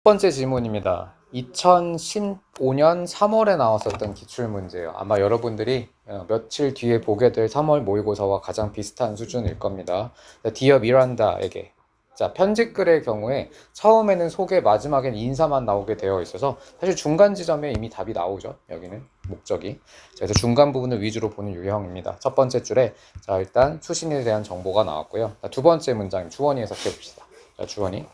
첫 번째 질문입니다. 2015년 3월에 나왔었던 기출문제예요. 아마 여러분들이 며칠 뒤에 보게 될 3월 모의고사와 가장 비슷한 수준일 겁니다. 디어 미란다에게. 자, 편집글의 경우에 처음에는 소개, 마지막엔 인사만 나오게 되어 있어서 사실 중간 지점에 이미 답이 나오죠. 여기는 목적이. 그래서 중간 부분을 위주로 보는 유형입니다. 첫 번째 줄에 자, 일단 수신에 대한 정보가 나왔고요. 자, 두 번째 문장 주원이 해석해 봅시다. 자, 주원이.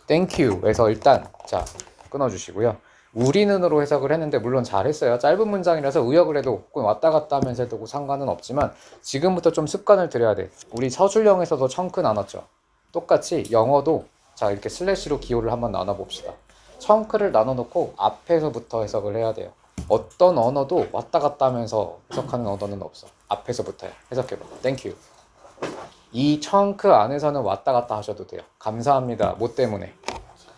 Thank you에서 일단 자 끊어주시고요. 우리는으로 해석을 했는데 물론 잘했어요. 짧은 문장이라서 의역을 해도 혹은 왔다 갔다 하면서 해도 상관은 없지만 지금부터 좀 습관을 들여야 돼. 우리 서술형에서도 청크 나눴죠. 똑같이 영어도 자 이렇게 슬래시로 기호를 한번 나눠봅시다. 청크를 나눠놓고 앞에서부터 해석을 해야 돼요. 어떤 언어도 왔다 갔다 하면서 해석하는 언어는 없어. 앞에서부터 해석해봐. Thank you. 이 청크 안에서는 왔다 갔다 하셔도 돼요. 감사합니다. 뭐 때문에?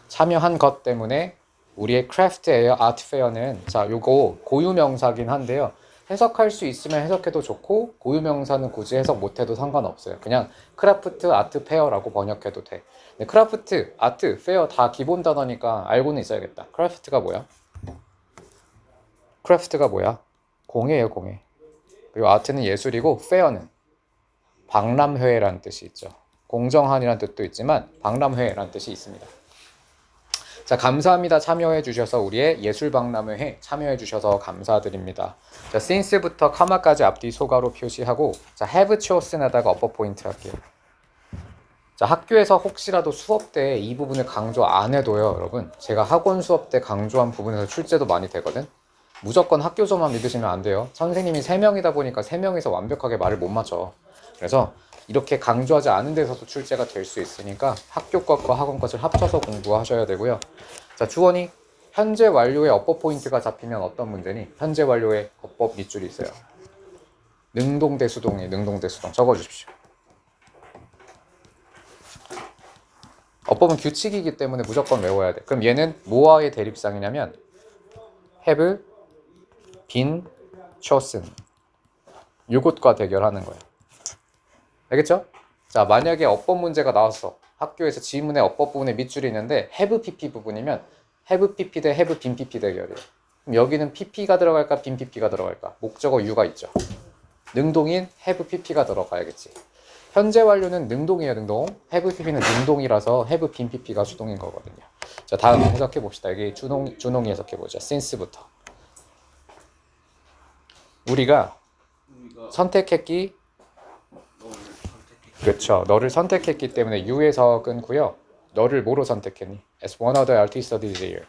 참여한 것 때문에 우리의 크래프트 에어 아트 페어는 자 요거 고유명사긴 한데요. 해석할 수 있으면 해석해도 좋고 고유명사는 굳이 해석 못해도 상관없어요. 그냥 크래프트 아트 페어라고 번역해도 돼. 근데 크래프트, 아트, 페어 다 기본 단어니까 알고는 있어야겠다. 크래프트가 뭐야? 크래프트가 뭐야? 공예예요, 공예. 그리고 아트는 예술이고 페어는 박람회라는 뜻이 있죠. 공정한이라는 뜻도 있지만 박람회라는 뜻이 있습니다. 자, 감사합니다. 참여해 주셔서 우리의 예술박람회에 참여해 주셔서 감사드립니다. 자, since부터 카마까지 앞뒤 소가로 표시하고 자, have chosen에다가 upper 포인트 할게요. 자, 학교에서 혹시라도 수업 때 이 부분을 강조 안 해도요, 여러분. 제가 학원 수업 때 강조한 부분에서 출제도 많이 되거든. 무조건 학교서만 믿으시면 안 돼요. 선생님이 3명이다 보니까 3명이서 완벽하게 말을 못 맞춰. 그래서 이렇게 강조하지 않은 데서도 출제가 될 수 있으니까 학교 것과 학원 것을 합쳐서 공부하셔야 되고요. 자, 주원이 현재 완료의 어법 포인트가 잡히면 어떤 문제니? 현재 완료의 어법 밑줄이 있어요. 능동대수동이에요. 능동대수동 적어주십시오. 어법은 규칙이기 때문에 무조건 외워야 돼. 그럼 얘는 뭐와의 대립상이냐면 have, been, chosen 이것과 대결하는 거예요. 알겠죠? 자, 만약에 어법 문제가 나왔어. 학교에서 지문의 어법 부분에 밑줄이 있는데 have pp 부분이면 have pp 대 have been pp 대결이에요. 그럼 여기는 pp가 들어갈까 been pp가 들어갈까? 목적어 u가 있죠. 능동인 have pp가 들어가야겠지. 현재 완료는 능동이에요. 능동. have pp는 능동이라서 have been pp가 수동인 거거든요. 자, 다음 해석해 봅시다. 여기 준홍이 해석해 보자. since부터 우리가 선택했기 그렇죠. 너를 선택했기 때문에 U에서 끊고요. 너를 뭐로 선택했니? As one of the artists of this year.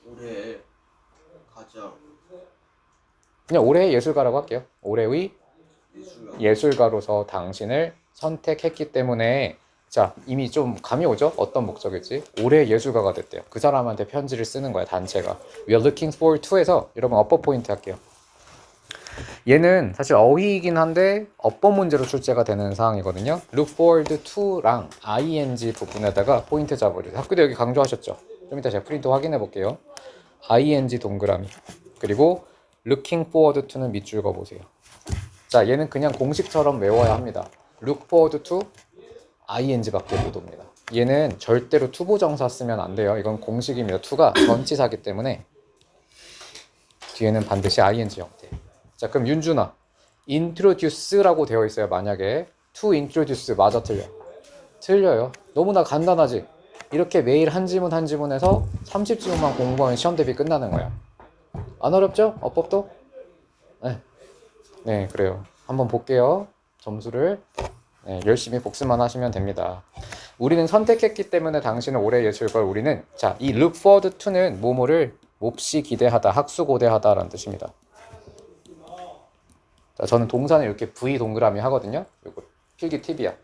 올해 가장 그냥 올해의 예술가라고 할게요. 올해의 예술가로서 당신을 선택했기 때문에 자, 이미 좀 감이 오죠? 어떤 목적일지. 올해의 예술가가 됐대요. 그 사람한테 편지를 쓰는 거야, 단체가. We are looking forward to에서 여러분 어퍼 포인트 할게요. 얘는 사실 어휘이긴 한데 어법 문제로 출제가 되는 사항이거든요. look forward to랑 ing 부분에다가 포인트 잡아주세요. 학교도 여기 강조하셨죠? 좀 이따 제가 프린트 확인해 볼게요. ing 동그라미 그리고 looking forward to는 밑줄 그어보세요. 자, 얘는 그냥 공식처럼 외워야 합니다. look forward to ing밖에 못 옵니다. 얘는 절대로 투부정사 쓰면 안 돼요. 이건 공식입니다. to가 전치사기 때문에 뒤에는 반드시 ing 형태. 자, 그럼 윤준아 introduce라고 되어 있어요. 만약에 to introduce 맞아 틀려? 틀려요. 너무나 간단하지? 이렇게 매일 한 지문 한 지문에서 30지문만 공부하면 시험 대비 끝나는 거야. 안 어렵죠? 어법도? 네, 그래요. 한번 볼게요. 점수를 네, 열심히 복습만 하시면 됩니다. 우리는 선택했기 때문에 당신은 올해 예술가 우리는 자, 이 look forward to는 뭐뭐를 몹시 기대하다, 학수고대하다라는 뜻입니다. 자, 저는 동사는 이렇게 V 동그라미 하거든요. 이거 필기 팁이야.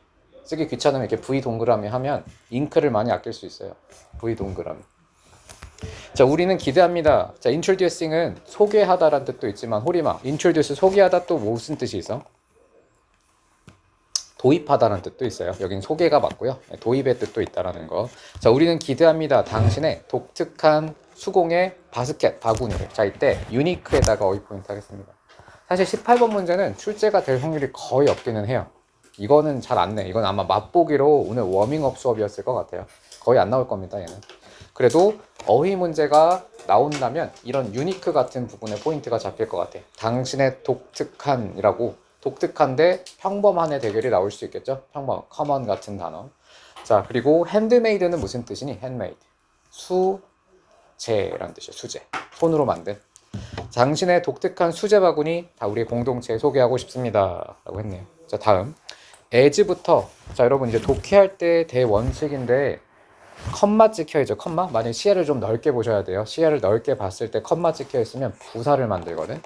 쓰기 귀찮으면 이렇게 V 동그라미 하면 잉크를 많이 아낄 수 있어요. V 동그라미. 자, 우리는 기대합니다. 자, introducing은 소개하다라는 뜻도 있지만 호리마, introduce 소개하다 또 무슨 뜻이 있어? 도입하다라는 뜻도 있어요. 여긴 소개가 맞고요. 도입의 뜻도 있다라는 거. 자, 우리는 기대합니다. 당신의 독특한 수공의 바스켓, 바구니를. 자, 이때 유니크에다가 어휘 포인트 하겠습니다. 사실 18번 문제는 출제가 될 확률이 거의 없기는 해요. 이거는 잘 안 내. 이건 아마 맛보기로 오늘 워밍업 수업이었을 것 같아요. 거의 안 나올 겁니다, 얘는. 그래도 어휘 문제가 나온다면 이런 유니크 같은 부분에 포인트가 잡힐 것 같아. 당신의 독특한이라고, 독특한데 평범한의 대결이 나올 수 있겠죠? 평범, 커먼 같은 단어. 자, 그리고 핸드메이드는 무슨 뜻이니? 핸드메이드. 수제란 뜻이에요. 수제. 손으로 만든. 당신의 독특한 수제 바구니 다 우리 공동체에 소개하고 싶습니다. 라고 했네요. 자, 다음. as부터. 자, 여러분 이제 독해할 때 대원칙인데 컴마 찍혀있죠. 컴마. 만약에 시야를 좀 넓게 보셔야 돼요. 시야를 넓게 봤을 때 컴마 찍혀있으면 부사를 만들거든.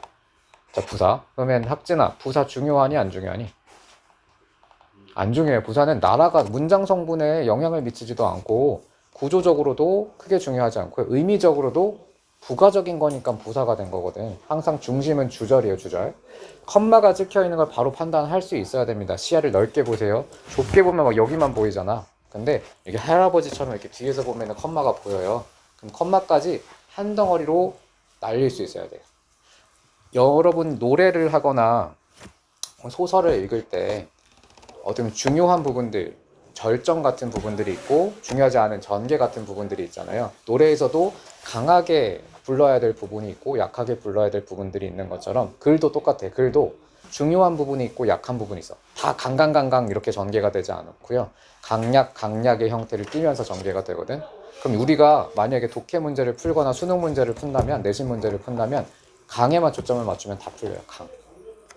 자, 부사. 그러면 학진아, 부사 중요하니 안 중요하니? 안 중요해요. 부사는 나라가 문장 성분에 영향을 미치지도 않고 구조적으로도 크게 중요하지 않고 의미적으로도 부가적인 거니까 부사가 된 거거든. 항상 중심은 주절이에요. 주절. 컴마가 찍혀있는 걸 바로 판단할 수 있어야 됩니다. 시야를 넓게 보세요. 좁게 보면 막 여기만 보이잖아. 근데 이게 할아버지처럼 이렇게 뒤에서 보면 컴마가 보여요. 그럼 컴마까지 한 덩어리로 날릴 수 있어야 돼요. 여러분 노래를 하거나 소설을 읽을 때 어떤 중요한 부분들, 절정 같은 부분들이 있고 중요하지 않은 전개 같은 부분들이 있잖아요. 노래에서도 강하게 불러야 될 부분이 있고 약하게 불러야 될 부분들이 있는 것처럼 글도 똑같아. 글도 중요한 부분이 있고 약한 부분이 있어. 다 강강강강 이렇게 전개가 되지 않고요. 강약, 강약의 형태를 띠면서 전개가 되거든. 그럼 우리가 만약에 독해 문제를 풀거나 수능 문제를 푼다면, 내신 문제를 푼다면 강에만 초점을 맞추면 다 풀려요. 강.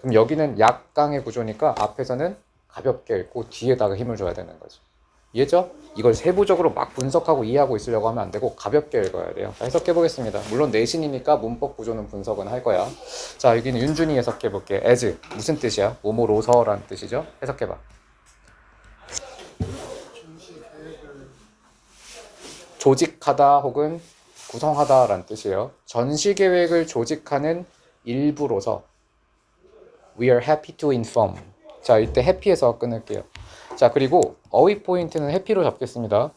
그럼 여기는 약강의 구조니까 앞에서는 가볍게 읽고 뒤에다가 힘을 줘야 되는 거죠. 이해죠? 이걸 세부적으로 막 분석하고 이해하고 있으려고 하면 안 되고 가볍게 읽어야 돼요. 자, 해석해 보겠습니다. 물론 내신이니까 문법 구조는 분석은 할 거야. 자, 여기는 윤준이 해석해 볼게. as 무슨 뜻이야? 뭐뭐로서라는 뜻이죠? 해석해 봐. 조직하다 혹은 구성하다라는 뜻이에요. 전시 계획을 조직하는 일부로서 We are happy to inform. 자, 이때 happy에서 끊을게요. 자, 그리고 어휘 포인트는 happy로 잡겠습니다.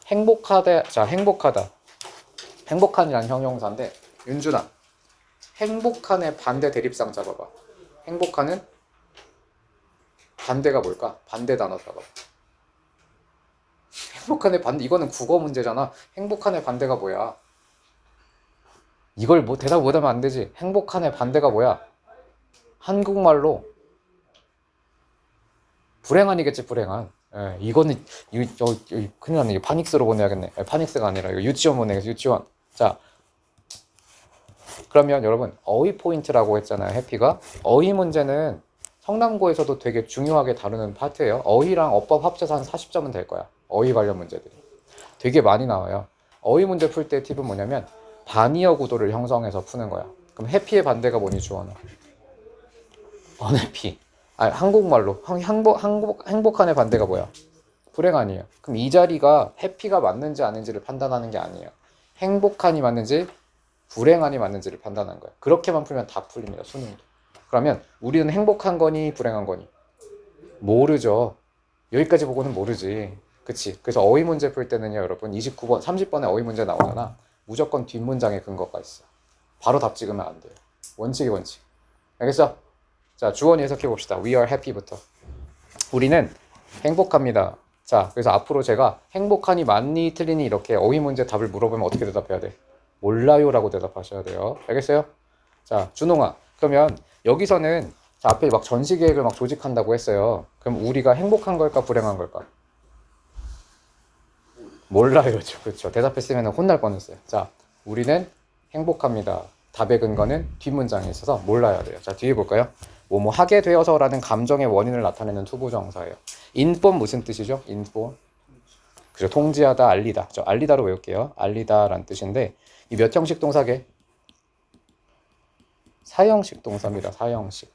행복하다. 자, 행복하다. 행복한이라는 형용사인데 윤준아, 행복한의 반대 대립상 잡아봐. 행복한은 반대가 뭘까? 반대 단어 잡아봐. 행복한의 반대, 이거는 국어 문제잖아. 행복한의 반대가 뭐야? 이걸 뭐 대답 못하면 안 되지. 행복한의 반대가 뭐야? 한국말로 불행한이겠지. 불행한. 예, 이거는 큰일 났네. 이거 파닉스로 보내야겠네. 파닉스가 아니라 이거 유치원 보내야겠어. 유치원. 자, 그러면 여러분 어휘 포인트라고 했잖아요. 해피가. 어휘 문제는 성남고에서도 되게 중요하게 다루는 파트예요. 어휘랑 어법 합쳐서 한 40점은 될 거야. 어휘 관련 문제들이 되게 많이 나와요. 어휘 문제 풀 때 팁은 뭐냐면 반이어 구도를 형성해서 푸는 거야. 그럼 해피의 반대가 뭐니 주원아? 언해피. 아니, 한국말로 행복한의 반대가 뭐야? 불행한이에요. 그럼 이 자리가 해피가 맞는지 아닌지를 판단하는 게 아니에요. 행복한이 맞는지 불행한이 맞는지를 판단하는 거야. 그렇게만 풀면 다 풀립니다. 수능도. 그러면 우리는 행복한 거니 불행한 거니? 모르죠. 여기까지 보고는 모르지. 그치? 그래서 어휘 문제 풀 때는요, 여러분 29번, 30번에 어휘 문제 나오잖아. 무조건 뒷문장에 근거가 있어. 바로 답 찍으면 안 돼요. 원칙이 원칙. 알겠어? 자, 주원이 해석해 봅시다. We are happy부터. 우리는 행복합니다. 자, 그래서 앞으로 제가 행복하니 맞니 틀리니 이렇게 어휘 문제 답을 물어보면 어떻게 대답해야 돼? 몰라요 라고 대답하셔야 돼요. 알겠어요? 자, 준홍아. 그러면 여기서는 자, 앞에 막 전시 계획을 막 조직한다고 했어요. 그럼 우리가 행복한 걸까 불행한 걸까? 몰라요죠. 그렇죠. 대답했으면 혼날 뻔했어요. 자, 우리는 행복합니다. 답의 근거는 뒷문장에 있어서 몰라야 돼요. 자, 뒤에 볼까요? 뭐뭐 하게 되어서라는 감정의 원인을 나타내는 투부정사예요. inform 무슨 뜻이죠? inform. 그죠. 통지하다, 알리다. 저 알리다로 외울게요. 알리다라는 뜻인데 이 몇 형식 동사게? 사형식 동사입니다. 사형식.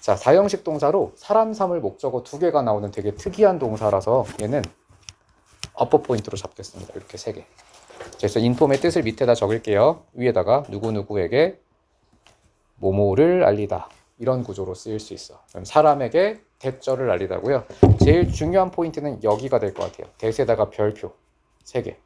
자, 사형식 동사로 사람, 사물, 목적어 두 개가 나오는 되게 특이한 동사라서 얘는 어법 포인트로 잡겠습니다. 이렇게 세 개. 그래서 인폼의 뜻을 밑에다 적을게요. 위에다가 누구누구에게 뭐뭐를 알리다. 이런 구조로 쓰일 수 있어. 그럼 사람에게 대절을 알리다고요. 제일 중요한 포인트는 여기가 될 것 같아요. 대세다가 별표 3개.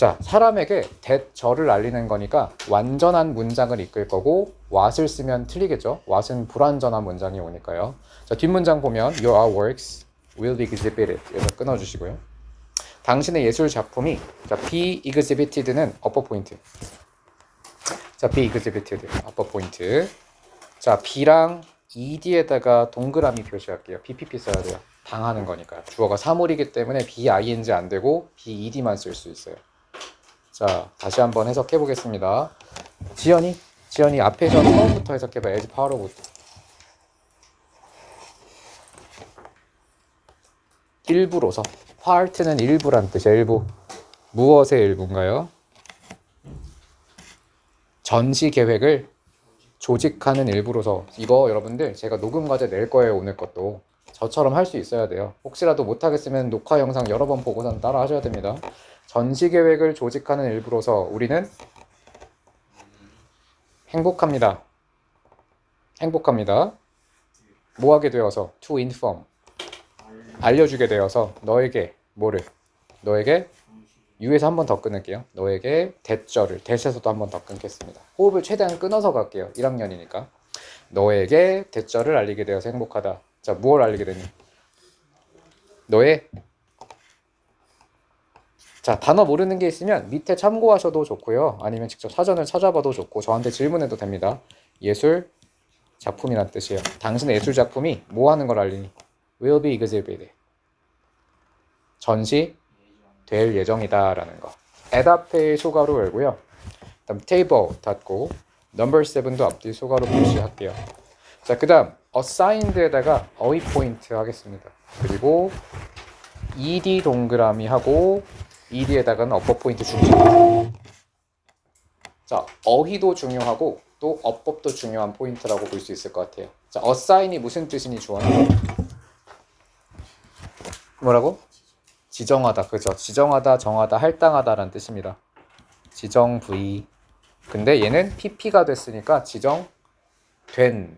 자, 사람에게 that,저를 알리는 거니까 완전한 문장을 이끌 거고 what을 쓰면 틀리겠죠. what은 불완전한 문장이 오니까요. 자, 뒷문장 보면 your artworks will be exhibited. 여기서 끊어주시고요. 당신의 예술 작품이 자, be exhibited는 upper point. 자, be exhibited upper point. 자, be랑 ed에다가 동그라미 표시할게요. bpp 써야 돼요. 당하는 거니까. 주어가 사물이기 때문에 be-ing 안 되고 be-ed만 쓸 수 있어요. 자, 다시 한번 해석해 보겠습니다. 지연이 앞에서 처음부터 해석해봐. as part of. 일부로서. part는 일부란 뜻이야. 일부. 무엇의 일부인가요? 전시 계획을 조직하는 일부로서. 이거 여러분들 제가 녹음 과제 낼 거예요. 오늘 것도. 저처럼 할 수 있어야 돼요. 혹시라도 못하겠으면 녹화 영상 여러 번 보고선 따라 하셔야 됩니다. 전시 계획을 조직하는 일부로서 우리는 행복합니다. 뭐 하게 되어서 to inform 알려주게 되어서 너에게 뭐를 너에게 U에서 한 번 더 끊을게요. 너에게 대절을 대시에서도 한 번 더 끊겠습니다. 호흡을 최대한 끊어서 갈게요. 1학년이니까 너에게 대절을 알리게 되어서 행복하다. 자, 무엇을 알리게 되니? 너의 자, 단어 모르는 게 있으면 밑에 참고하셔도 좋고요. 아니면 직접 사전을 찾아봐도 좋고 저한테 질문해도 됩니다. 예술 작품이란 뜻이에요. 당신의 예술 작품이 뭐 하는 걸 알리니? will be exhibited. 전시될 예정이다 라는 거. at 앞에 소가로 열고요. 그다음 table 닫고 number 7도 앞뒤 소가로 표시할게요. 자, 그다음 assigned에다가 어휘 포인트 하겠습니다. 그리고 ed 동그라미 하고 ed에다가는 어법 포인트 주죠. 자, 어휘도 중요하고 또 어법도 중요한 포인트라고 볼 수 있을 것 같아요. 자, assign이 무슨 뜻이니 주어는? 뭐라고? 지정하다. 그죠? 지정하다, 정하다, 할당하다라는 뜻입니다. 지정 부위. 근데 얘는 pp가 됐으니까 지정된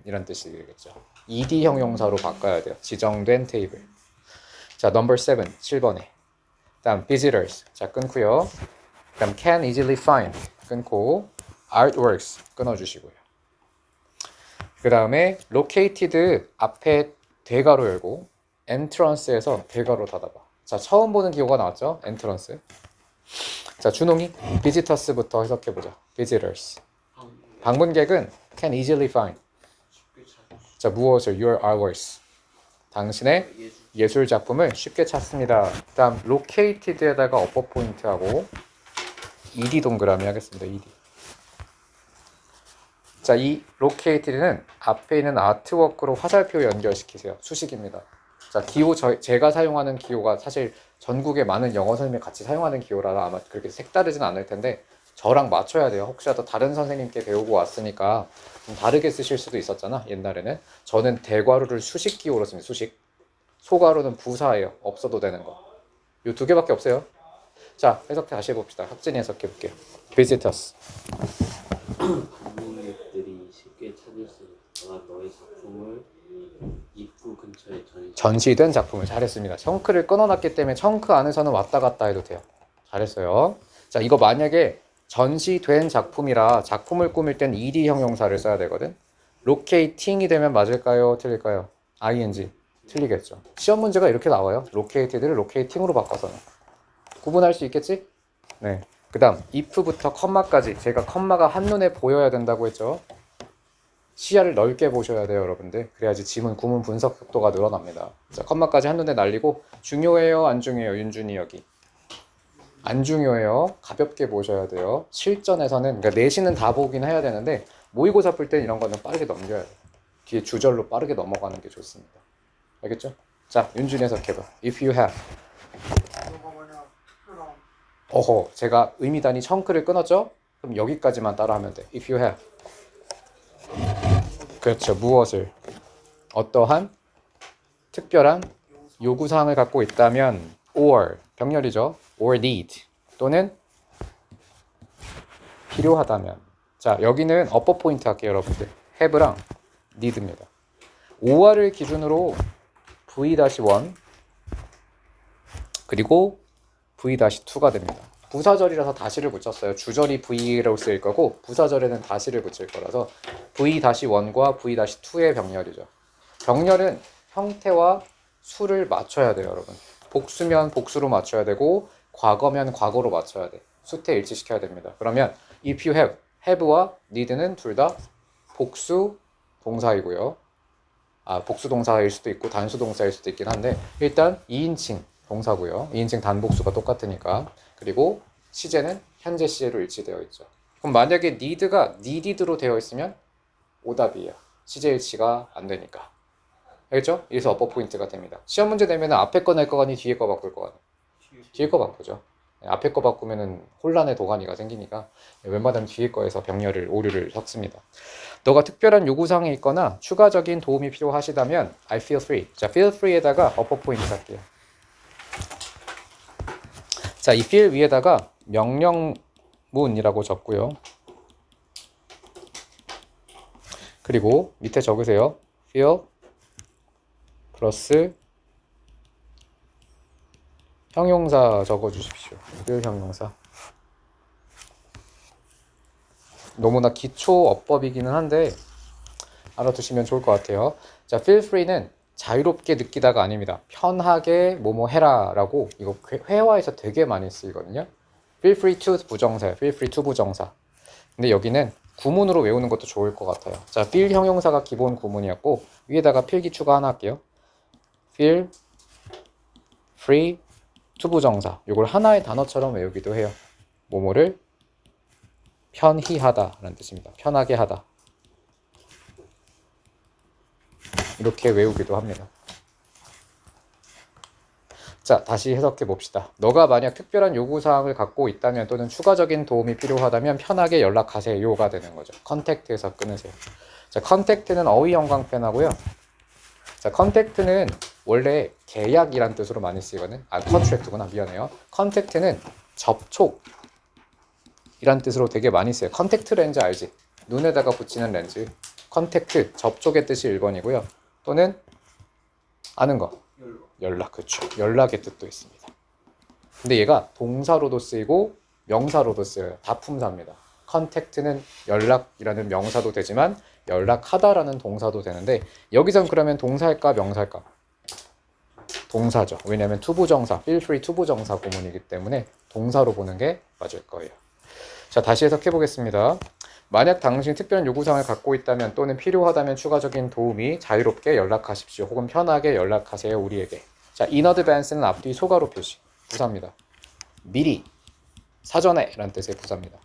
이란 뜻이 되겠죠. ed 형용사로 바꿔야 돼요. 지정된 테이블. 자, number 7, 7번에. 다음 visitors. 자, 끊고요. 다음 can easily find. 끊고 artworks 끊어주시고요. 그 다음에 located 앞에 대괄호 열고 entrance에서 대괄호 닫아봐. 자, 처음 보는 기호가 나왔죠? entrance. 자, 준홍이 visitors부터 해석해보자. visitors. 방문객은 can easily find. 자, 무엇을? your artworks. 당신의 예술 작품을 쉽게 찾습니다. 다음 located에다가 upper 포인트하고 ed 동그라미 하겠습니다. ed. 자, 이 located는 앞에 있는 아트워크로 화살표 연결시키세요. 수식입니다. 자, 기호 제가 사용하는 기호가 사실 전국의 많은 영어 선생님이 같이 사용하는 기호라 아마 그렇게 색다르진 않을 텐데 저랑 맞춰야 돼요. 혹시라도 다른 선생님께 배우고 왔으니까 좀 다르게 쓰실 수도 있었잖아. 옛날에는 저는 대괄호를 수식 기호로 씁니다. 수식. 소괄호는 부사예요. 없어도 되는 거. 이 두 개밖에 없어요. 자, 해석 다시 해봅시다. 학진이 해석해 볼게요. visitors. 방문객들이 쉽게 찾을 수 있도록 너의 작품을 입구 근처에 전시된 작품을 잘했습니다. 청크를 끊어놨기 때문에 청크 안에서는 왔다 갔다 해도 돼요. 잘했어요. 자, 이거 만약에 전시된 작품이라 작품을 꾸밀 땐 ed 형용사를 써야 되거든. locating이 되면 맞을까요? 틀릴까요? ing. 틀리겠죠. 시험 문제가 이렇게 나와요. located를 locating으로 바꿔서는. 구분할 수 있겠지? 네. 그 다음 if부터 컴마까지. 제가 컴마가 한눈에 보여야 된다고 했죠. 시야를 넓게 보셔야 돼요, 여러분들. 그래야지 지문, 구문 분석 속도가 늘어납니다. 자, 컴마까지 한눈에 날리고 중요해요, 안 중요해요? 윤준이 여기. 안 중요해요. 가볍게 보셔야 돼요. 실전에서는 그러니까 내신은 다 보긴 해야 되는데 모의고사 풀 땐 이런 거는 빠르게 넘겨야 돼요. 뒤에 주절로 빠르게 넘어가는 게 좋습니다. 알겠죠? 자, 윤준이 해석해봐. If you have. 어허, 제가 의미단위 청크를 끊었죠? 그럼 여기까지만 따라하면 돼. If you have. 그렇죠. 무엇을? 어떠한 특별한 요구사항을 갖고 있다면 or, 병렬이죠. or need 또는 필요하다면. 자, 여기는 upper 포인트 할게요, 여러분들. have랑 need입니다. 5화를 기준으로 v-1 그리고 v-2가 됩니다. 부사절이라서 다시를 붙였어요. 주절이 V로 쓰일 거고 부사절에는 다시를 붙일 거라서 V-1과 V-2의 병렬이죠. 병렬은 형태와 수를 맞춰야 돼요, 여러분. 복수면 복수로 맞춰야 되고 과거면 과거로 맞춰야 돼. 수태 일치시켜야 됩니다. 그러면 if you have, have와 need는 둘 다 복수 동사이고요. 복수 동사일 수도 있고 단수 동사일 수도 있긴 한데 일단 2인칭 동사고요. 2인칭 단복수가 똑같으니까. 그리고 시제는 현재 시제로 일치되어 있죠. 그럼 만약에 need가 needed로 되어 있으면 오답이에요. 시제 일치가 안 되니까. 알겠죠? 이래서 어퍼 포인트가 됩니다. 시험 문제 내면 앞에 거 낼 거 아니 뒤에 거 바꿀 거 아니? 뒤에 거 바꾸죠. 앞에 거 바꾸면은 혼란의 도가니가 생기니까 웬만하면 뒤에 거에서 병렬을 오류를 섞습니다. 너가 특별한 요구사항이 있거나 추가적인 도움이 필요하시다면 I feel free. 자, feel free에다가 어퍼 포인트 할게요. 자, 이 feel 위에다가 명령문이라고 적고요. 그리고 밑에 적으세요. feel 플러스 형용사 적어주십시오. feel 형용사. 너무나 기초 어법이기는 한데 알아두시면 좋을 것 같아요. 자, feel free는 자유롭게 느끼다가 아닙니다. 편하게 뭐뭐 해라 라고 이거 회화에서 되게 많이 쓰이거든요. feel free to 부정사예요. feel free to 부정사. 근데 여기는 구문으로 외우는 것도 좋을 것 같아요. 자, feel 형용사가 기본 구문이었고 위에다가 필기추가 하나 할게요. feel free to 부정사. 이걸 하나의 단어처럼 외우기도 해요. 뭐뭐를 편히 하다 라는 뜻입니다. 편하게 하다. 이렇게 외우기도 합니다. 자, 다시 해석해 봅시다. 너가 만약 특별한 요구사항을 갖고 있다면 또는 추가적인 도움이 필요하다면 편하게 연락하세요가 되는 거죠. 컨택트에서 끊으세요. 자, 컨택트는 어휘 연관편하고요. 자, 컨택트는 원래 계약이란 뜻으로 많이 쓰이거든. 컨트랙트구나. 미안해요. 컨택트는 접촉 이란 뜻으로 되게 많이 써요. 컨택트 렌즈 알지? 눈에다가 붙이는 렌즈. 컨택트, 접촉의 뜻이 1번이고요. 또는 아는 거. 연락, 그렇죠. 연락의 뜻도 있습니다. 근데 얘가 동사로도 쓰이고 명사로도 쓰여요. 다 품사입니다. 컨택트는 연락이라는 명사도 되지만 연락하다라는 동사도 되는데 여기선 그러면 동사일까 명사일까? 동사죠. 왜냐하면 투부정사, feel free 투부정사 구문이기 때문에 동사로 보는 게 맞을 거예요. 자, 다시 해석해 보겠습니다. 만약 당신이 특별한 요구사항을 갖고 있다면 또는 필요하다면 추가적인 도움이 자유롭게 연락하십시오. 혹은 편하게 연락하세요. 우리에게. 자, in advance는 앞뒤 소가로 표시. 부사입니다. 미리, 사전에 라는 뜻의 부사입니다.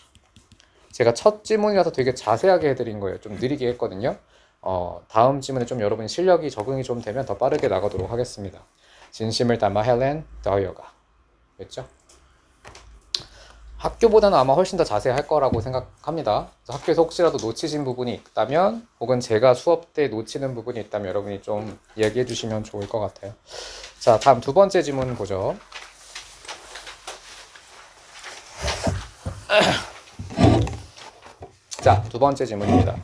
제가 첫 지문이라서 되게 자세하게 해드린 거예요. 좀 느리게 했거든요. 다음 지문에 좀 여러분이 실력이 적응이 좀 되면 더 빠르게 나가도록 하겠습니다. 진심을 담아 헬렌 더이어가. 됐죠? 학교보다는 아마 훨씬 더 자세할 거라고 생각합니다. 학교에서 혹시라도 놓치신 부분이 있다면 혹은 제가 수업 때 놓치는 부분이 있다면 여러분이 좀 얘기해 주시면 좋을 것 같아요. 자, 다음 두 번째 지문 보죠. 자, 두 번째 질문입니다.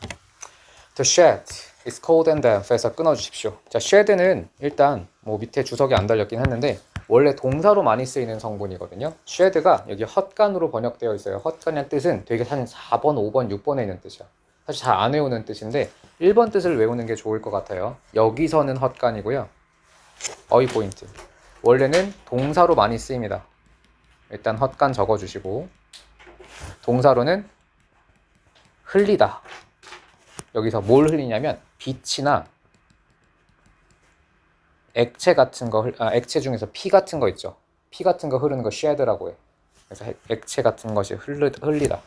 The shed is cold and damp 해서 끊어주십시오. 자, shed는 일단 뭐 밑에 주석이 안 달렸긴 했는데 원래 동사로 많이 쓰이는 성분이거든요. shed가 여기 헛간으로 번역되어 있어요. 헛간이라는 뜻은 되게 한 4번, 5번, 6번에 있는 뜻이야. 사실 잘 안 외우는 뜻인데 1번 뜻을 외우는 게 좋을 것 같아요. 여기서는 헛간이고요. 어휘 포인트. 원래는 동사로 많이 쓰입니다. 일단 헛간 적어주시고 동사로는 흘리다. 여기서 뭘 흘리냐면 빛이나 액체 같은 거, 액체 중에서 피 같은 거 있죠. 피 같은 거 흐르는 거 shed라고 해. 그래서 액체 같은 것이 흘리다.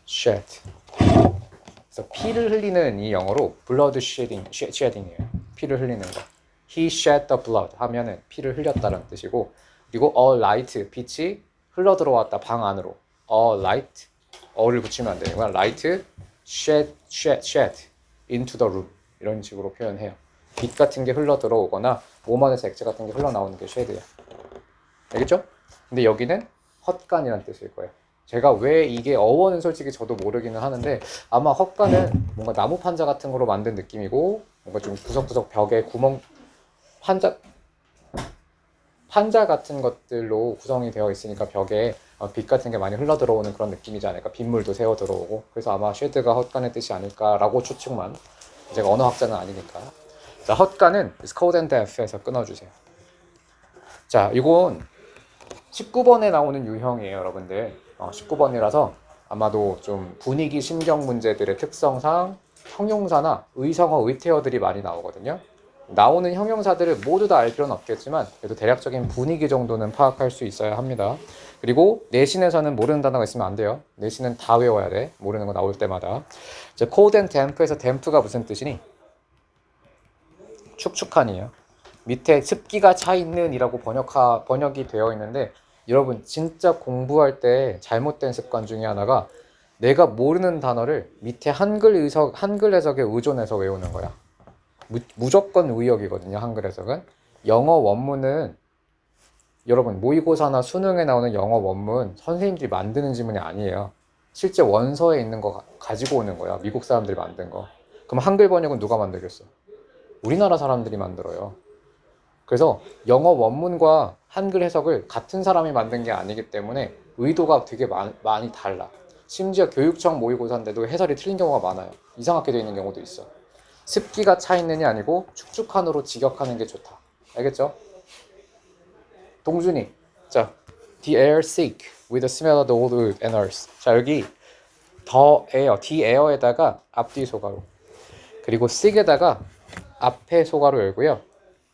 shed. 그래서 피를 흘리는 이 영어로 blood shedding이에요. 피를 흘리는 거. He shed the blood 하면은 피를 흘렸다는 뜻이고, 그리고 a light 빛이 흘러 들어왔다 방 안으로. a light 어를 붙이면 안 되고요. light shed into the room 이런 식으로 표현해요. 빛 같은 게 흘러 들어오거나 몸 안에서 액체 같은 게 흘러 나오는 게 shed야. 알겠죠? 근데 여기는 헛간이라는 뜻일 거예요. 제가 왜 이게 어원은 솔직히 저도 모르기는 하는데 아마 헛간은 뭔가 나무 판자 같은 거로 만든 느낌이고 뭔가 좀 구석구석 벽에 구멍 판자 판자 같은 것들로 구성이 되어 있으니까 벽에 빛 같은 게 많이 흘러 들어오는 그런 느낌이지 않을까. 빗물도 새어 들어오고. 그래서 아마 쉐드가 헛간의 뜻이 아닐까라고 추측만. 제가 언어학자는 아니니까. 자, 헛간은 is cold and deaf에서 끊어주세요. 자, 이건 19번에 나오는 유형이에요, 여러분들. 19번이라서 아마도 좀 분위기 신경 문제들의 특성상 형용사나 의성어, 의태어들이 많이 나오거든요. 나오는 형용사들을 모두 다 알 필요는 없겠지만 그래도 대략적인 분위기 정도는 파악할 수 있어야 합니다. 그리고 내신에서는 모르는 단어가 있으면 안 돼요. 내신은 다 외워야 돼. 모르는 거 나올 때마다. 이제 cold and damp에서 damp가 무슨 뜻이니? 축축한이에요. 밑에 습기가 차 있는 이라고 번역이 되어 있는데 여러분 진짜 공부할 때 잘못된 습관 중에 하나가 내가 모르는 단어를 밑에 한글 해석에 의존해서 외우는 거야. 무조건 의역이거든요. 한글 해석은. 영어 원문은 여러분 모의고사나 수능에 나오는 영어 원문 선생님들이 만드는 지문이 아니에요. 실제 원서에 있는 거 가지고 오는 거야. 미국 사람들이 만든 거. 그럼 한글 번역은 누가 만들겠어? 우리나라 사람들이 만들어요. 그래서 영어 원문과 한글 해석을 같은 사람이 만든 게 아니기 때문에 의도가 되게 많이 달라. 심지어 교육청 모의고사인데도 해설이 틀린 경우가 많아요. 이상하게 되어 있는 경우도 있어. 습기가 차 있느냐 아니고 축축한으로 직역하는 게 좋다. 알겠죠? 동준이. 자, the air sick with the smell of the old wood and earth. 자, 여기 the air에다가 앞뒤 소가로. 그리고 sick에다가 앞에 소가로 열고요.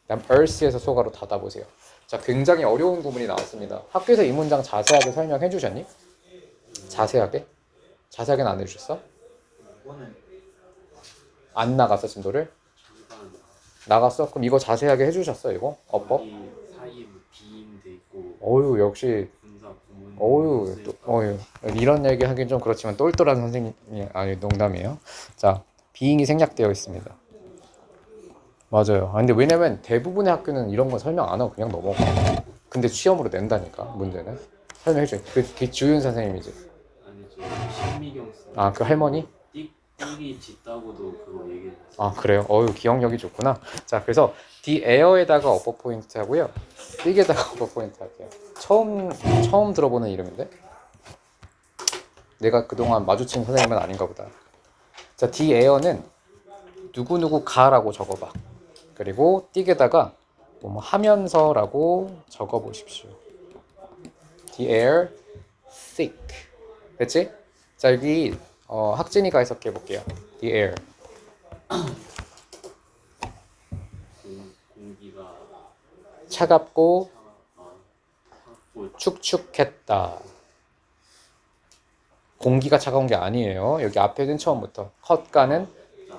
그다음 earth에서 소가로 닫아보세요. 자, 굉장히 어려운 구문이 나왔습니다. 학교에서 이 문장 자세하게 설명해 주셨니? 자세하게? 자세하게는 안 해주셨어? 안 나갔어 진도를? 나갔어? 그럼 이거 자세하게 해주셨어 이거? 어법? 사이 비임돼 있고 어유 역시 분사 구문 어유 이런 얘기 하긴 좀 그렇지만 똘똘한 선생님이 아니 농담이에요. 자, 비잉이 생략되어 있습니다. 맞아요. 근데 왜냐면 대부분의 학교는 이런 거 설명 안 하고 그냥 넘어가. 근데 시험으로 낸다니까 문제는. 설명해줘. 그게 주윤 선생님이지. 아니죠. 신미경 쌤. 아, 그 할머니? 띠기 짙다고도 그거 얘기했어요. 아, 그래요? 어유 기억력이 좋구나. 자, 그래서 the air에다가 어퍼 포인트 하고요. 띠에다가 어퍼 포인트 할게요. 처음 들어보는 이름인데? 내가 그동안 마주친 선생님은 아닌가 보다. 자, the air는 누구누구 가라고 적어봐. 그리고 띠에다가 뭐 하면서라고 적어보십시오. The air thick. 됐지? 자, 여기 학진이가 해석해 볼게요. The air. 공기가 차갑고 차갑고 축축했다. 공기가 차가운 게 아니에요. 여기 앞에는 처음부터 헛간은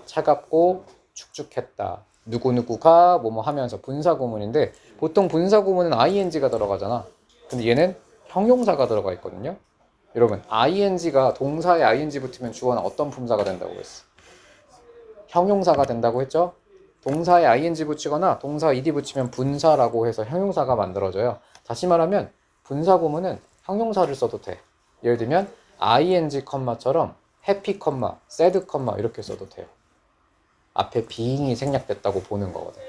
차갑고 축축했다. 누구누구가 뭐뭐 하면서 분사구문인데 보통 분사구문은 ing가 들어가잖아. 근데 얘는 형용사가 들어가 있거든요. 여러분 ing가 동사에 ing 붙으면 주어는 어떤 품사가 된다고 했어? 형용사가 된다고 했죠? 동사에 ing 붙이거나 동사 ed 붙이면 분사라고 해서 형용사가 만들어져요. 다시 말하면 분사구문은 형용사를 써도 돼. 예를 들면 ing, 처럼 happy, sad, 이렇게 써도 돼요. 앞에 being이 생략됐다고 보는 거거든.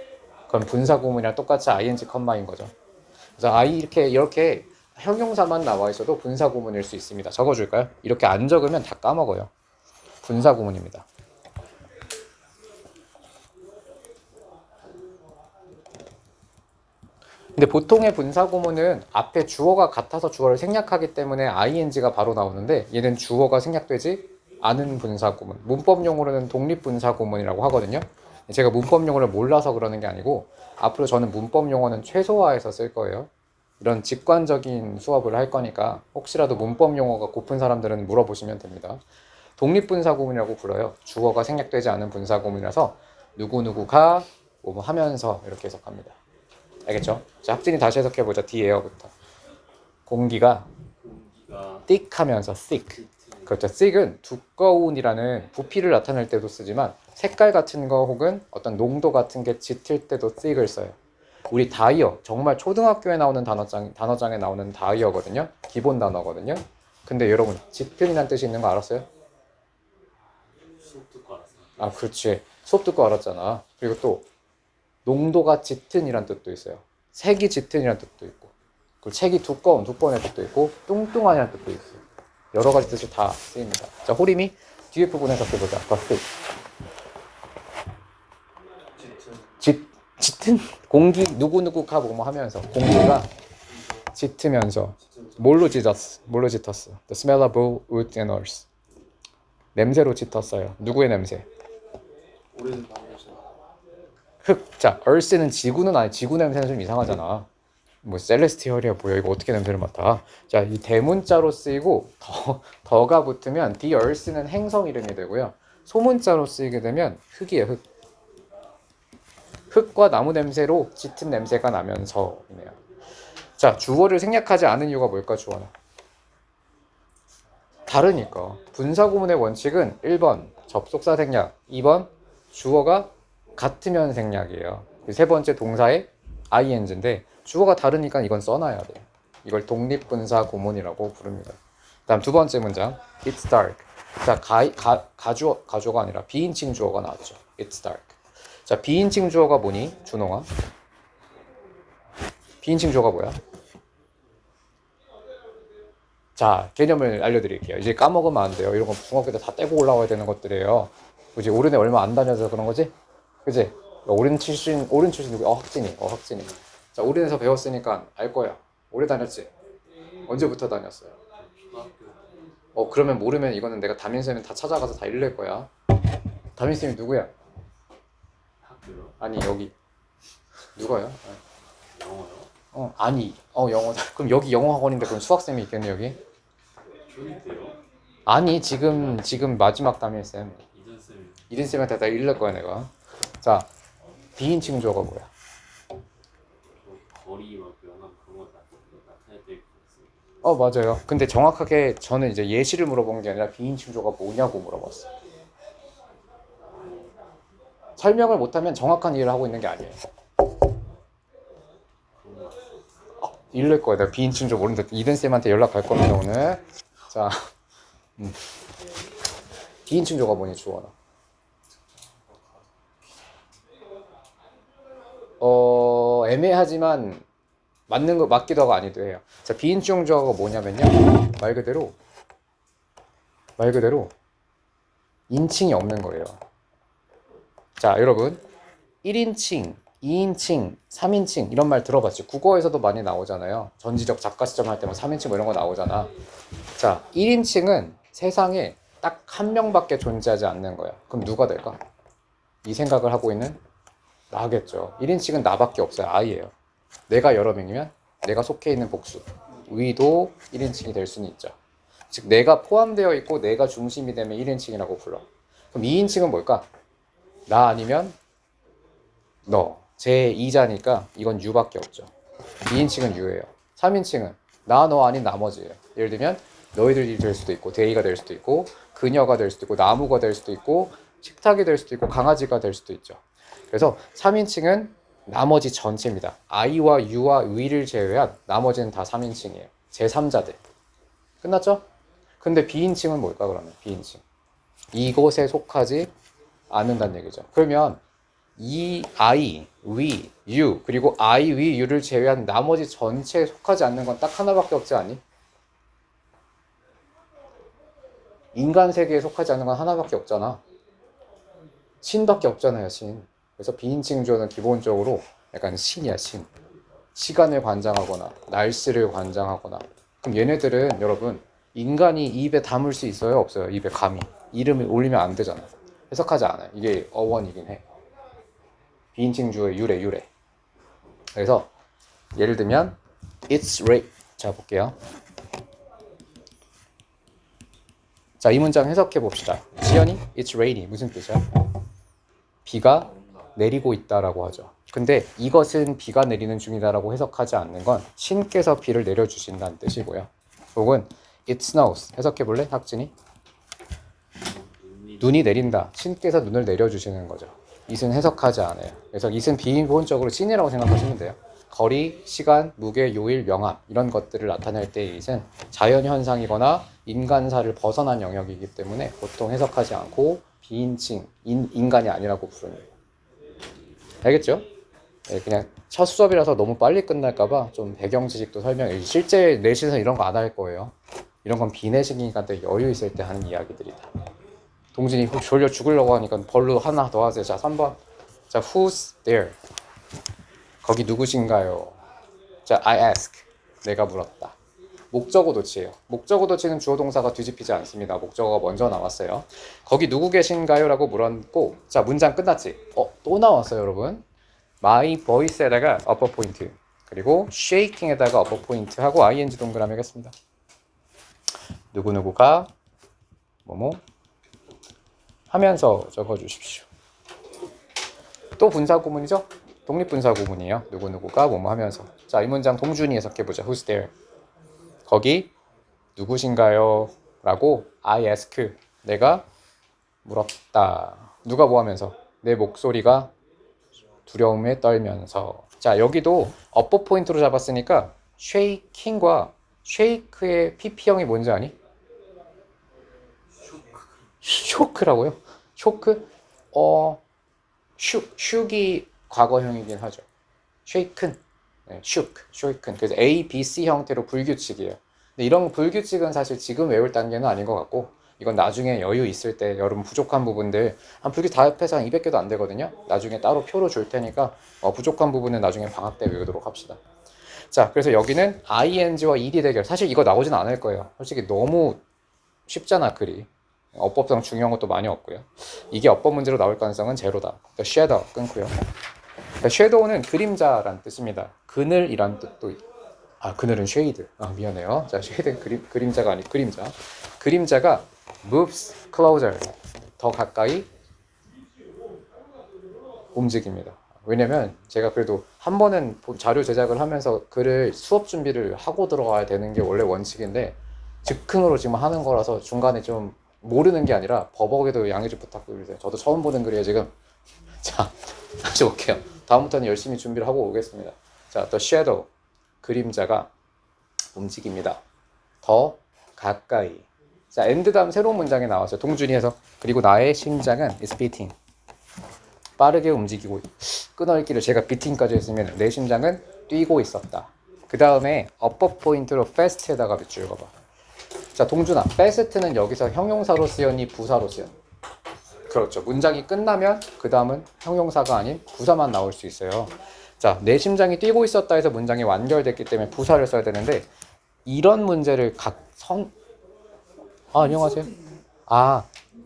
그럼 분사구문이랑 똑같이 ing, 인 거죠. 그래서 이렇게 형용사만 나와 있어도 분사구문일 수 있습니다. 적어줄까요? 이렇게 안 적으면 다 까먹어요. 분사구문입니다. 근데 보통의 분사구문은 앞에 주어가 같아서 주어를 생략하기 때문에 ing가 바로 나오는데 얘는 주어가 생략되지 않은 분사구문. 문법용어로는 독립분사구문이라고 하거든요. 제가 문법용어를 몰라서 그러는 게 아니고 앞으로 저는 문법용어는 최소화해서 쓸 거예요. 이런 직관적인 수업을 할 거니까 혹시라도 문법용어가 고픈 사람들은 물어보시면 됩니다. 독립분사구문이라고 불러요. 주어가 생략되지 않은 분사구문이라서 누구누구가 뭐 하면서 이렇게 해석합니다. 알겠죠? 자, 학진이 다시 해석해보자. the air부터. 공기가 thick 하면서 thick. 그렇죠. thick은 두꺼운이라는 부피를 나타낼 때도 쓰지만 색깔 같은 거 혹은 어떤 농도 같은 게 짙을 때도 thick을 써요. 우리 다이어, 정말 초등학교에 나오는 단어장에 나오는 다이어거든요. 기본 단어거든요. 근데 여러분, 짙은이란 뜻이 있는 거 알았어요? 수업 듣고 알았어요. 아, 그렇지. 수업 듣고 알았잖아. 그리고 또 농도가 짙은이란 뜻도 있어요. 색이 짙은이라는 뜻도 있고, 그리고 책이 두꺼운의 뜻도 있고, 뚱뚱한이라는 뜻도 있어요. 여러 가지 뜻이 다 쓰입니다. 자, 호림이 뒤에 부분 해석해보자. 더 thick. 짙은 공기 누구누구가 뭐 하면서 공기가 짙으면서 뭘로 짙었어? The smell of wood and earth. 냄새로 짙었어요. 누구의 냄새? 오래된 밤에서 흙. 자, earth는 지구는 아니. 지구 냄새는 좀 이상하잖아. 뭐 셀레스티얼이야 뭐야 이거 어떻게 냄새를 맡아? 자, 이 대문자로 쓰이고 더가 붙으면 the earth는 행성 이름이 되고요. 소문자로 쓰이게 되면 흙이에요. 흙. 흙과 나무 냄새로 짙은 냄새가 나면서이네요. 자, 주어를 생략하지 않은 이유가 뭘까, 주어는? 다르니까. 분사구문의 원칙은 1번 접속사 생략, 2번 주어가 같으면 생략이에요. 세 번째 동사의 ing인데 주어가 다르니까 이건 써놔야 돼요. 이걸 독립분사 구문이라고 부릅니다. 다음 두 번째 문장, It's dark. 자, 가주어가 아니라 비인칭 주어가 나왔죠. It's dark. 자, 비인칭 주어가 뭐니? 준홍아. 비인칭 주어가 뭐야? 자, 개념을 알려드릴게요. 이제 까먹으면 안 돼요. 이런 거 중학교 때 다 떼고 올라와야 되는 것들이에요. 그지? 올해 얼마 안 다녀서 그런 거지? 그지? 오른 출신 누구? 학진이. 자, 올해에서 배웠으니까 알 거야. 오래 다녔지? 언제부터 다녔어요? 중학교 그러면 모르면 이거는 내가 담임쌤이 다 찾아가서 다 일낼 거야. 담임쌤이 누구야? 학교요? 아니, 여기. 누가요? 영어요? 아니. 영어다. 그럼 여기 영어 학원인데 그럼 수학쌤이 있겠네, 여기? 저기 있대요? 아니, 지금 마지막 담임쌤. 이전쌤이 이든쌤한테 다 일낼 거야, 내가. 자, 비인칭 주어가 뭐야? 거리 막 명암 그런 거 나타낼 때 있어요. 맞아요. 근데 정확하게 저는 이제 예시를 물어본 게 아니라 비인칭 주어가 뭐냐고 물어봤어. 설명을 못하면 정확한 이해를 하고 있는 게 아니에요. 일낼 거야. 내가 비인칭 주어 모르는데 이든쌤한테 연락할 겁니다, 오늘. 자, 비인칭 주어가 뭐니, 주어는? 애매하지만 맞기도 하고 아니도 해요. 자, 비인칭 주어가 뭐냐면요. 말 그대로 인칭이 없는 거예요. 자, 여러분 1인칭, 2인칭, 3인칭 이런 말 들어봤죠? 국어에서도 많이 나오잖아요. 전지적 작가 시점 할 때 뭐 3인칭 뭐 이런 거 나오잖아. 자, 1인칭은 세상에 딱 한 명밖에 존재하지 않는 거야. 그럼 누가 될까? 이 생각을 하고 있는 나겠죠. 1인칭은 나밖에 없어요. I예요. 내가 여러 명이면 내가 속해 있는 복수. 위도 1인칭이 될 수는 있죠. 즉 내가 포함되어 있고 내가 중심이 되면 1인칭이라고 불러. 그럼 2인칭은 뭘까? 나 아니면 너. 제 2자니까 이건 U밖에 없죠. 2인칭은 U예요. 3인칭은 나, 너 아닌 나머지예요. 예를 들면 너희들이 될 수도 있고 대의가 될 수도 있고 그녀가 될 수도 있고 나무가 될 수도 있고 식탁이 될 수도 있고 강아지가 될 수도 있죠. 그래서 3인칭은 나머지 전체입니다. I와 U와 위를 제외한 나머지는 다 3인칭이에요. 제3자들. 끝났죠? 근데 비인칭은 뭘까 그러면? 비인칭. 이곳에 속하지 않는다는 얘기죠. 그러면 이 I, we, you 그리고 I, we, you를 제외한 나머지 전체에 속하지 않는 건 딱 하나밖에 없지 않니? 인간 세계에 속하지 않는 건 하나밖에 없잖아. 신밖에 없잖아요, 신. 그래서 비인칭 주어는 기본적으로 약간 신이야, 신. 시간을 관장하거나 날씨를 관장하거나. 그럼 얘네들은 여러분 인간이 입에 담을 수 있어요? 없어요? 입에 감히. 이름을 올리면 안 되잖아. 해석하지 않아요. 이게 어원이긴 해. 비인칭 주어의 유래. 그래서 예를 들면 It's rain. 자, 볼게요. 자, 이 문장 해석해 봅시다. 지연이 It's rainy 무슨 뜻이야? 비가 내리고 있다라고 하죠. 근데 이것은 비가 내리는 중이다라고 해석하지 않는 건 신께서 비를 내려주신다는 뜻이고요. 혹은 It snows 해석해 볼래? 학진이? 눈이 내린다. 신께서 눈을 내려주시는 거죠. it은 해석하지 않아요. 그래서 it은 비인본적으로 신이라고 생각하시면 돼요. 거리, 시간, 무게, 요일, 명암 이런 것들을 나타낼 때 it은 자연현상이거나 인간사를 벗어난 영역이기 때문에 보통 해석하지 않고 비인칭, 인간이 아니라고 부릅니다. 알겠죠? 예, 그냥 첫 수업이라서 너무 빨리 끝날까봐 좀 배경 지식도 설명해. 실제 내신에서 이런 거 안 할 거예요. 이런 건 비내식이니까 또 여유 있을 때 하는 이야기들이다. 동진이 졸려 죽으려고 하니까 벌로 하나 더 하세요. 자, 3번. 자, who's there? 거기 누구신가요? 자, I ask. 내가 물었다. 목적어 도치예요. 목적어 도치는 주어 동사가 뒤집히지 않습니다. 목적어가 먼저 나왔어요. 거기 누구 계신가요? 라고 물었고, 자, 문장 끝났지? 또 나왔어요, 여러분. My voice에다가 upper point, 그리고 shaking에다가 upper point 하고 ing 동그라미 하겠습니다. 누구누구가 뭐뭐 하면서 적어주십시오. 또 분사구문이죠? 독립분사구문이에요. 누구누구가 뭐뭐 하면서. 자, 이 문장 동준이 해석해보자. Who's there? 거기 누구신가요? 라고 I ask. 내가 물었다. 누가 뭐 하면서? 내 목소리가 두려움에 떨면서. 자, 여기도 업버 포인트로 잡았으니까 쉐이킹과 쉐이크의 PP형이 뭔지 아니? 쇼크라고요? 쇼크? 슉이 과거형이긴 하죠. 쉐이큰, 네, 쉐이큰. 그래서 A, B, C 형태로 불규칙이에요. 근데 이런 불규칙은 사실 지금 외울 단계는 아닌 것 같고, 이건 나중에 여유 있을 때 여러분 부족한 부분들 한 불규칙 다 합해서 한 200개도 안 되거든요. 나중에 따로 표로 줄 테니까 부족한 부분은 나중에 방학 때 외우도록 합시다. 자, 그래서 여기는 ing와 ed 대결. 사실 이거 나오진 않을 거예요. 솔직히 너무 쉽잖아, 글이. 어법상 중요한 것도 많이 없고요. 이게 어법 문제로 나올 가능성은 제로다. 그러니까 shadow 끊고요. 그러니까 shadow는 그림자란 뜻입니다. 그늘이란 뜻도 그늘은 shade. 미안해요. 자, shade는 그림자가 아니고 그림자. 그림자가 moves closer. 더 가까이 움직입니다. 왜냐면 제가 그래도 한 번은 자료 제작을 하면서 글을 수업 준비를 하고 들어가야 되는 게 원래 원칙인데 즉흥으로 지금 하는 거라서 중간에 좀 모르는 게 아니라 버벅에도 양해 좀 부탁드리세요. 저도 처음 보는 글이에요 지금. 자, 다시 볼게요. 다음부터는 열심히 준비를 하고 오겠습니다. 자, the shadow, 그림자가 움직입니다. 더 가까이. 자, and 다음 새로운 문장이 나왔어요. 동준이 해서. 그리고 나의 심장은 is beating. 빠르게 움직이고, 끊어읽기를 제가 beating까지 했으면 내 심장은 뛰고 있었다. 그 다음에 upper 포인트로 fast에다가 밑줄 읽어봐. 자, 동준아, fast는 여기서 형용사로 쓰였니 부사로 쓰였니? 그렇죠. 문장이 끝나면 그 다음은 형용사가 아닌 부사만 나올 수 있어요. 자, 내 심장이 뛰고 있었다 해서 문장이 완결됐기 때문에 부사를 써야 되는데 이런 문제를 안녕하세요.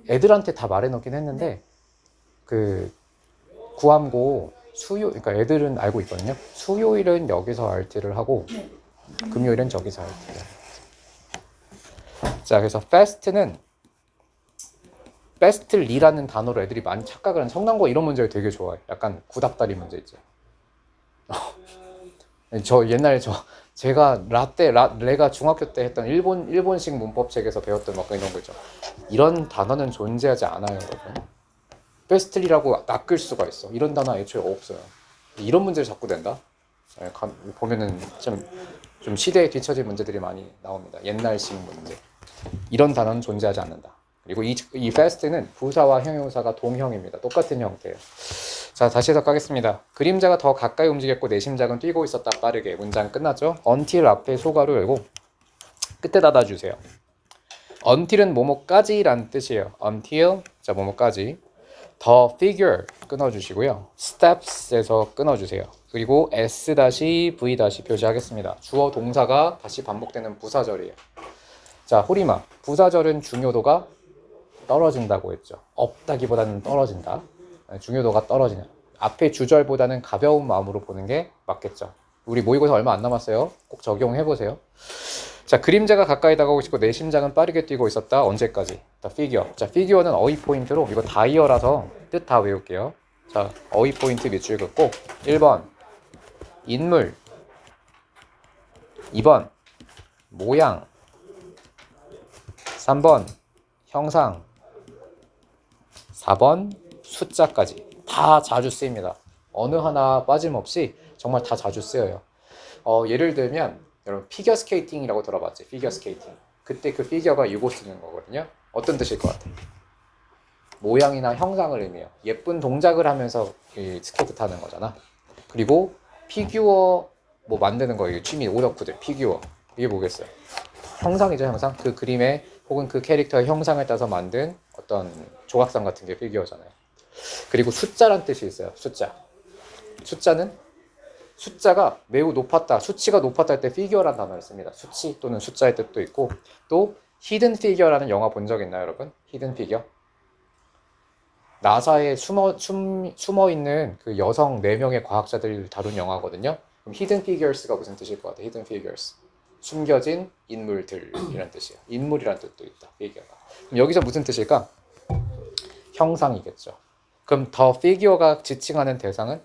애들한테 다 말해놓긴 했는데 그 구암고 그러니까 애들은 알고 있거든요. 수요일은 여기서 RT를 하고 금요일은 저기서 RT를. 자, 그래서 fastly라는 단어로 애들이 많이 착각을 하는 성난고 이런 문제를 되게 좋아해. 약간 구닥다리 문제 있죠. 제가 레가 중학교 때 했던 일본식 문법책에서 배웠던 막 이런 거 있죠. 이런 단어는 존재하지 않아요, 여러분. fastly라고 낚을 수가 있어. 이런 단어 애초에 없어요. 이런 문제를 자꾸 낸다. 보면은 좀 시대에 뒤처진 문제들이 많이 나옵니다. 옛날식 문제. 이런 단어는 존재하지 않는다. 그리고 이 fast는 부사와 형용사가 동형입니다. 똑같은 형태예요. 자, 다시 해석하겠습니다. 그림자가 더 가까이 움직였고 내 심장은 뛰고 있었다. 빠르게. 문장 끝났죠? until 앞에 소가로 열고 끝에 닫아주세요. until은 뭐뭐까지라는 뜻이에요. until, 자, 뭐뭐까지. the figure 끊어주시고요. steps에서 끊어주세요. 그리고 s-v- 표시하겠습니다. 주어 동사가 다시 반복되는 부사절이에요. 자, 호리마. 부사절은 중요도가 떨어진다고 했죠. 없다기보다는 떨어진다. 중요도가 떨어지냐. 앞에 주절보다는 가벼운 마음으로 보는 게 맞겠죠. 우리 모의고사 얼마 안 남았어요. 꼭 적용해보세요. 자, 그림자가 가까이 다가오고 있고 내 심장은 빠르게 뛰고 있었다. 언제까지? 자, figure. 자, figure는 어휘 포인트로 이거 다이어라서 뜻 다 외울게요. 자, 어휘 포인트 밑줄 긋고 1번 인물, 2번 모양, 3번 형상, 4번 숫자까지 다 자주 쓰입니다. 어느 하나 빠짐없이 정말 다 자주 쓰여요. 예를 들면 여러분 피겨 스케이팅이라고 들어봤지? 피겨 스케이팅. 그때 그 피겨가 이거 쓰는 거거든요. 어떤 뜻일 것 같아? 모양이나 형상을 의미해요. 예쁜 동작을 하면서 이 스케이트 타는 거잖아. 그리고 피규어 뭐 만드는 거 이게 취미 오덕후들 피규어 이게 뭐겠어요? 형상이죠 형상. 그 그림에 혹은 그 캐릭터의 형상을 따서 만든 어떤 조각상 같은 게 피규어잖아요. 그리고 숫자란 뜻이 있어요. 숫자는 숫자가 매우 높았다, 수치가 높았다 할 때 피규어란 단어를 씁니다. 수치 또는 숫자의 뜻도 있고 또 히든 피규어라는 영화 본 적 있나요 여러분? 히든 피규어? 나사에 숨어 있는 그 여성 4명의 과학자들을 다룬 영화거든요. 그럼 히든 피규어스가 무슨 뜻일 것 같아요? 히든 피규어스 숨겨진 인물들이란 뜻이에요. 인물이란 뜻도 있다 피규어가. 그럼 여기서 무슨 뜻일까? 형상이겠죠. 그럼 더 피규어가 지칭하는 대상은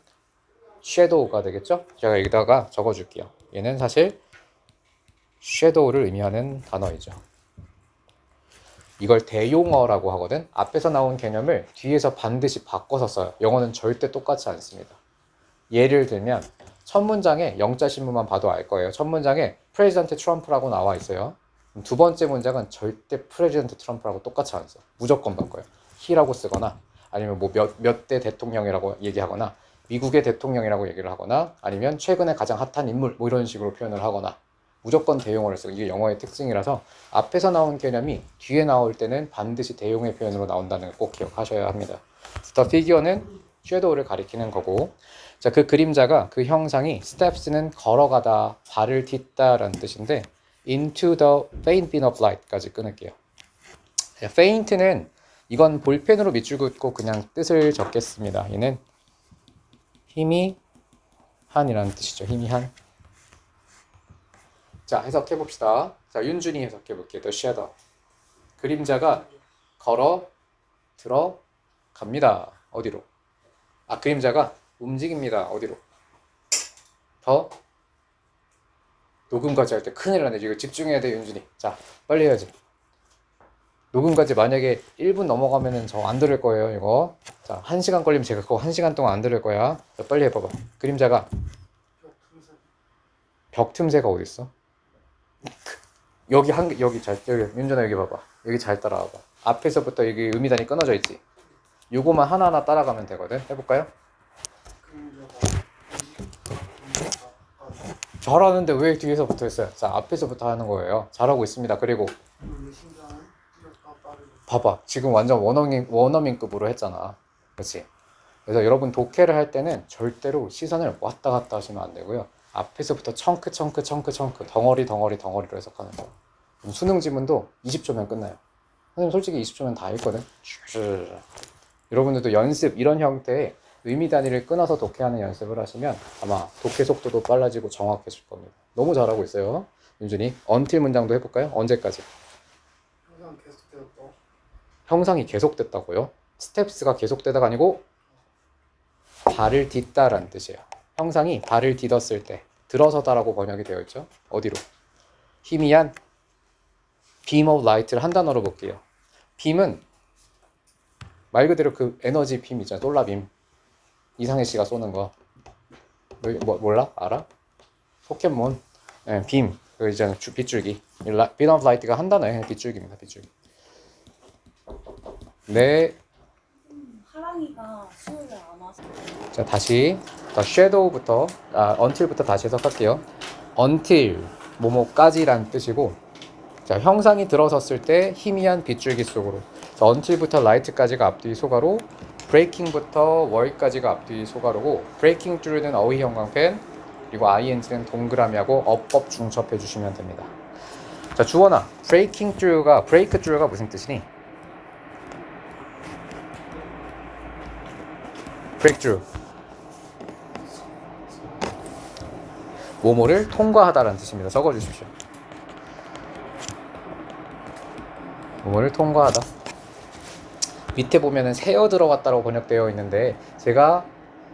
섀도우가 되겠죠? 제가 여기다가 적어줄게요. 얘는 사실 섀도우를 의미하는 단어이죠. 이걸 대용어라고 하거든. 앞에서 나온 개념을 뒤에서 반드시 바꿔서 써요. 영어는 절대 똑같지 않습니다. 예를 들면 첫 문장에 영자 신문만 봐도 알 거예요. 첫 문장에 프레지던트 트럼프라고 나와 있어요. 두 번째 문장은 절대 프레지던트 트럼프라고 똑같이 안 써. 무조건 바꿔요. he라고 쓰거나 아니면 뭐 몇 대 대통령이라고 얘기하거나 미국의 대통령이라고 얘기를 하거나 아니면 최근에 가장 핫한 인물 뭐 이런 식으로 표현을 하거나 무조건 대용어를 쓰고 이게 영어의 특징이라서 앞에서 나온 개념이 뒤에 나올 때는 반드시 대용의 표현으로 나온다는 걸 꼭 기억하셔야 합니다. The figure는 섀도우를 가리키는 거고 자, 그 그림자가 그 형상이 steps는 걸어가다 발을 딛다라는 뜻인데 into the faint beam of light까지 끊을게요. faint는 이건 볼펜으로 밑줄 긋고 그냥 뜻을 적겠습니다. 얘는 힘이 한이라는 뜻이죠. 힘이 한. 자, 해석해 봅시다. 자, 윤준이 해석해 볼게요. The shadow. 그림자가 걸어 들어갑니다. 어디로? 아, 그림자가 움직입니다. 어디로? 더 녹음까지 할 때 큰일 나네. 이거 집중해야 돼, 윤준이. 자, 빨리 해야지. 녹음까지 만약에 1분 넘어가면은 저 안 들을 거예요, 이거. 자, 1시간 걸리면 제가 그거 1시간 동안 안 들을 거야. 자, 빨리 해봐봐. 그림자가 벽 틈새가 어디 있어? 여기 여기 윤준아 여기 봐봐. 여기 잘 따라와봐. 앞에서부터 여기 음이단이 끊어져 있지. 요거만 하나하나 따라가면 되거든. 해볼까요? 잘하는데 왜 뒤에서부터 했어요? 자, 앞에서부터 하는 거예요. 잘하고 있습니다. 그리고 봐봐. 지금 완전 원어민급으로 했잖아. 그렇지? 그래서 여러분 독해를 할 때는 절대로 시선을 왔다 갔다 하시면 안 되고요. 앞에서부터 청크 덩어리로 해석하는 거예요. 수능 지문도 20초면 끝나요. 선생님 솔직히 20초면 다 했거든. 여러분들도 연습 이런 형태의 의미 단위를 끊어서 독해하는 연습을 하시면 아마 독해 속도도 빨라지고 정확해질 겁니다. 너무 잘하고 있어요. 윤준이. until 문장도 해볼까요? 언제까지? 형상이 계속됐다고요? 스텝스가 계속되다가 아니고 발을 딛다라는 뜻이에요. 형상이 발을 디뎠을 때 들어서다라고 번역이 되어 있죠. 어디로? 희미한 beam of light를 한 단어로 볼게요. beam은 말 그대로 그 에너지 빔 있잖아. 솔라빔. 이상해 씨가 쏘는 거. 몰라? 알아? 포켓몬. 네, 빔. 그 있잖아. 빗줄기. beam of light가 한 단어예요. 빗줄기입니다. 빗줄기. 네. 하랑이가 수요일에 안 와서. 자, 다시 shadow부터 until부터 다시 해석할게요. until 뭐뭐까지란 뜻이고 자, 형상이 들어섰을 때 희미한 빗줄기 속으로. 자, until부터 light까지가 앞뒤 소가로, breaking부터 wor까지가 앞뒤 소가로고, breaking through는 어휘 형광펜, 그리고 ing는 동그라미하고 어법 중첩해 주시면 됩니다. 자, 주원아, break through가 무슨 뜻이니? breakthrough. 뭐뭐를 통과하다라는 뜻입니다. 적어주십시오. 뭐뭐를 통과하다. 밑에 보면은 새어 들어갔다고 번역되어 있는데 제가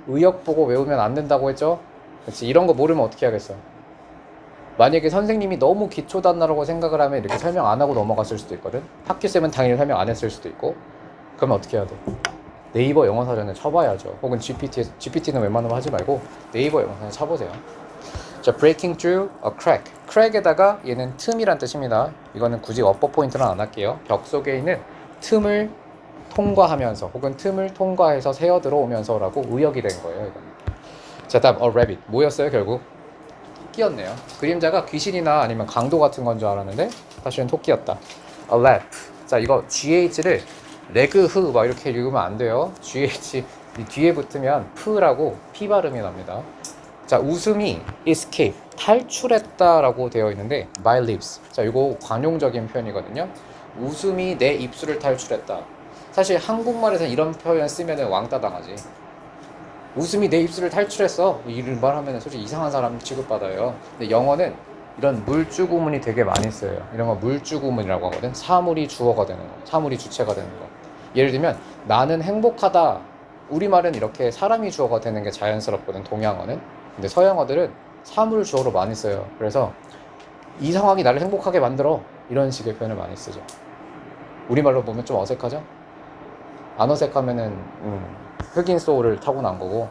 의역 보고 외우면 안 된다고 했죠? 그렇지. 이런 거 모르면 어떻게 하겠어? 만약에 선생님이 너무 기초 단어라고 생각을 하면 이렇게 설명 안 하고 넘어갔을 수도 있거든. 학교쌤은 당연히 설명 안 했을 수도 있고. 그러면 어떻게 해야 돼? 네이버 영어 사전에 쳐봐야죠. 혹은 GPT는 웬만하면 하지 말고 네이버 영어 사전에 쳐보세요. 자, breaking through a crack. crack에다가 얘는 틈이란 뜻입니다. 이거는 굳이 어법 포인트는 안 할게요. 벽 속에 있는 틈을 통과하면서 혹은 틈을 통과해서 새어 들어오면서라고 의역이 된 거예요. 이건. 자, 다음 a rabbit. 뭐였어요 결국? 토끼였네요. 그림자가 귀신이나 아니면 강도 같은 건 줄 알았는데 사실은 토끼였다. a lamp. 자, 이거 GH를 레그흐 막 이렇게 읽으면 안 돼요. GH 이 뒤에 붙으면 프라고 P 발음이 납니다. 자, 웃음이 escape 탈출했다라고 되어 있는데 my lips. 자, 이거 관용적인 표현이거든요. 웃음이 내 입술을 탈출했다. 사실 한국말에서 이런 표현 쓰면은 왕따 당하지. 웃음이 내 입술을 탈출했어. 이런 말 하면 솔직히 이상한 사람 취급받아요. 근데 영어는 이런 물주구문이 되게 많이 써요. 이런 거 물주구문이라고 하거든. 사물이 주어가 되는 거, 사물이 주체가 되는 거. 예를 들면 나는 행복하다. 우리말은 이렇게 사람이 주어가 되는 게 자연스럽거든, 동양어는. 근데 서양어들은 사물 주어로 많이 써요. 그래서 이 상황이 나를 행복하게 만들어. 이런 식의 표현을 많이 쓰죠. 우리말로 보면 좀 어색하죠? 안 어색하면은 흑인 소울을 타고난 거고.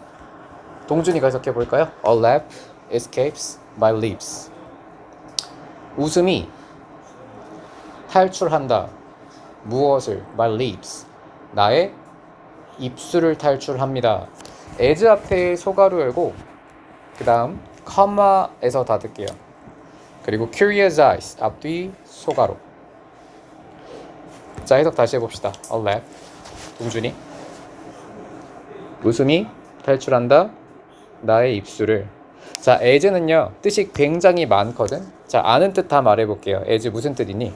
동준이가 해석해 볼까요? A laugh escapes my lips. 웃음이 탈출한다. 무엇을? My lips. 나의 입술을 탈출합니다. as 앞에 소가로 열고 그 다음 comma에서 닫을게요. 그리고 curious eyes 앞뒤 소가로. 자, 해석 다시 해봅시다. A laugh. 동준이. 웃음이 탈출한다. 나의 입술을. 자, as는요 뜻이 굉장히 많거든. 자, 아는 뜻 다 말해볼게요. as 무슨 뜻이니?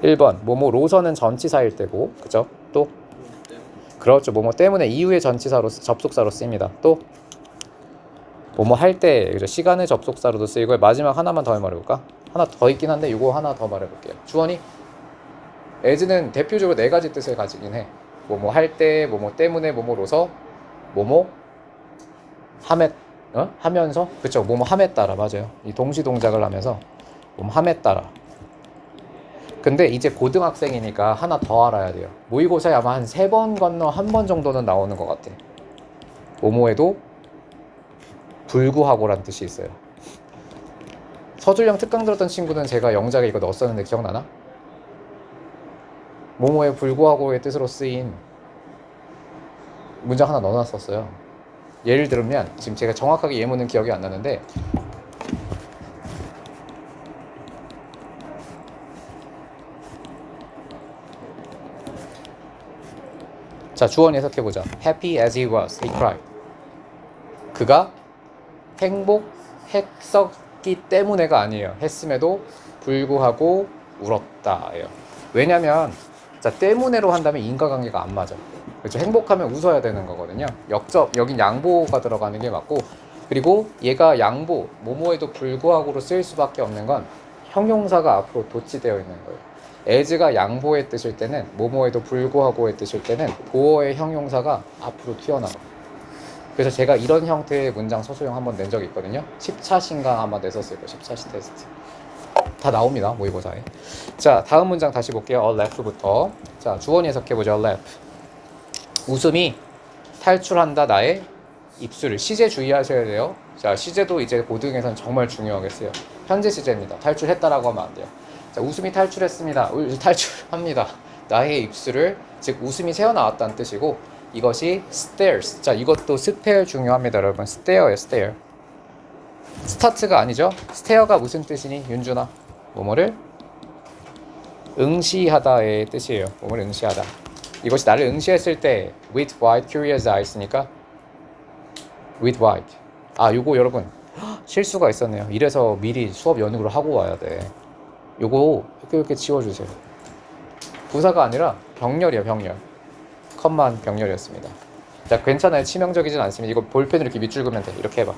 1번 뭐뭐로서는 전치사일 때고, 그죠? 또 그렇죠. 뭐뭐 때문에 이후의 전치사로 접속사로 쓰입니다. 또 뭐뭐 할 때, 그죠? 시간의 접속사로도 쓰이고. 마지막 하나만 더 말해볼까? 하나 더 있긴 한데 이거 하나 더 말해볼게요. 주원이. as는 대표적으로 네 가지 뜻을 가지긴 해. 뭐뭐 할 때, 뭐뭐 때문에, 뭐뭐로서, 뭐뭐 하면서, 그쵸? 뭐뭐 함에 따라. 맞아요. 이 동시 동작을 하면서 뭐뭐 함에 따라. 근데 이제 고등학생이니까 하나 더 알아야 돼요. 모의고사에 아마 한 3번 건너 1번 정도는 나오는 것 같아. 뭐뭐에도 불구하고란 뜻이 있어요. 서술형 특강 들었던 친구는 제가 영작에 이거 넣었었는데 기억나나? 뭐뭐에 불구하고의 뜻으로 쓰인 문장 하나 넣어놨었어요. 예를 들면 지금 제가 정확하게 예문은 기억이 안 나는데 자, 주원이 해석해보자. Happy as he was, he cried. 그가 행복했었기 때문에가 아니에요. 했음에도 불구하고 울었다예요. 왜냐면 자, 때문에로 한다면 인과관계가 안 맞아. 그렇죠? 행복하면 웃어야 되는 거거든요. 역접, 여긴 양보가 들어가는 게 맞고, 그리고 얘가 양보, 뭐뭐에도 불구하고로 쓰일 수밖에 없는 건 형용사가 앞으로 도치되어 있는 거예요. as가 양보의 뜻일 때는, 뭐뭐에도 불구하고의 뜻일 때는 보어의 형용사가 앞으로 튀어나와요. 그래서 제가 이런 형태의 문장 서술형 한번 낸 적이 있거든요. 10차신가 아마 냈었을 거예요. 10차시 테스트. 다 나옵니다, 모의고사에. 자, 다음 문장 다시 볼게요. A laugh부터. 자, 주원이 해석해보죠. A laugh. 웃음이 탈출한다 나의 입술을. 시제 주의하셔야 돼요. 자, 시제도 이제 고등에서는 정말 중요하겠어요. 현재 시제입니다. 탈출했다라고 하면 안 돼요. 자, 웃음이 탈출했습니다. 탈출합니다. 나의 입술을. 즉 웃음이 새어나왔다는 뜻이고, 이것이 stares. 자, 이것도 스페어 중요합니다, 여러분. stare예요, stare. 스타트가 아니죠. stare가 무슨 뜻이니, 윤준아? 뭐뭐를 응시하다의 뜻이에요. 뭐뭐를 응시하다. 이것이 나를 응시했을 때 with wide curious eyes니까 with wide. 아, 요거 여러분 실수가 있었네요. 이래서 미리 수업 연육을 하고 와야 돼. 요거 이렇게 지워주세요. 부사가 아니라 병렬이에요, 병렬. 컷만 병렬이었습니다. 자, 괜찮아요. 치명적이진 않습니다. 이거 볼펜으로 이렇게 밑줄 그으면 돼. 이렇게 해봐.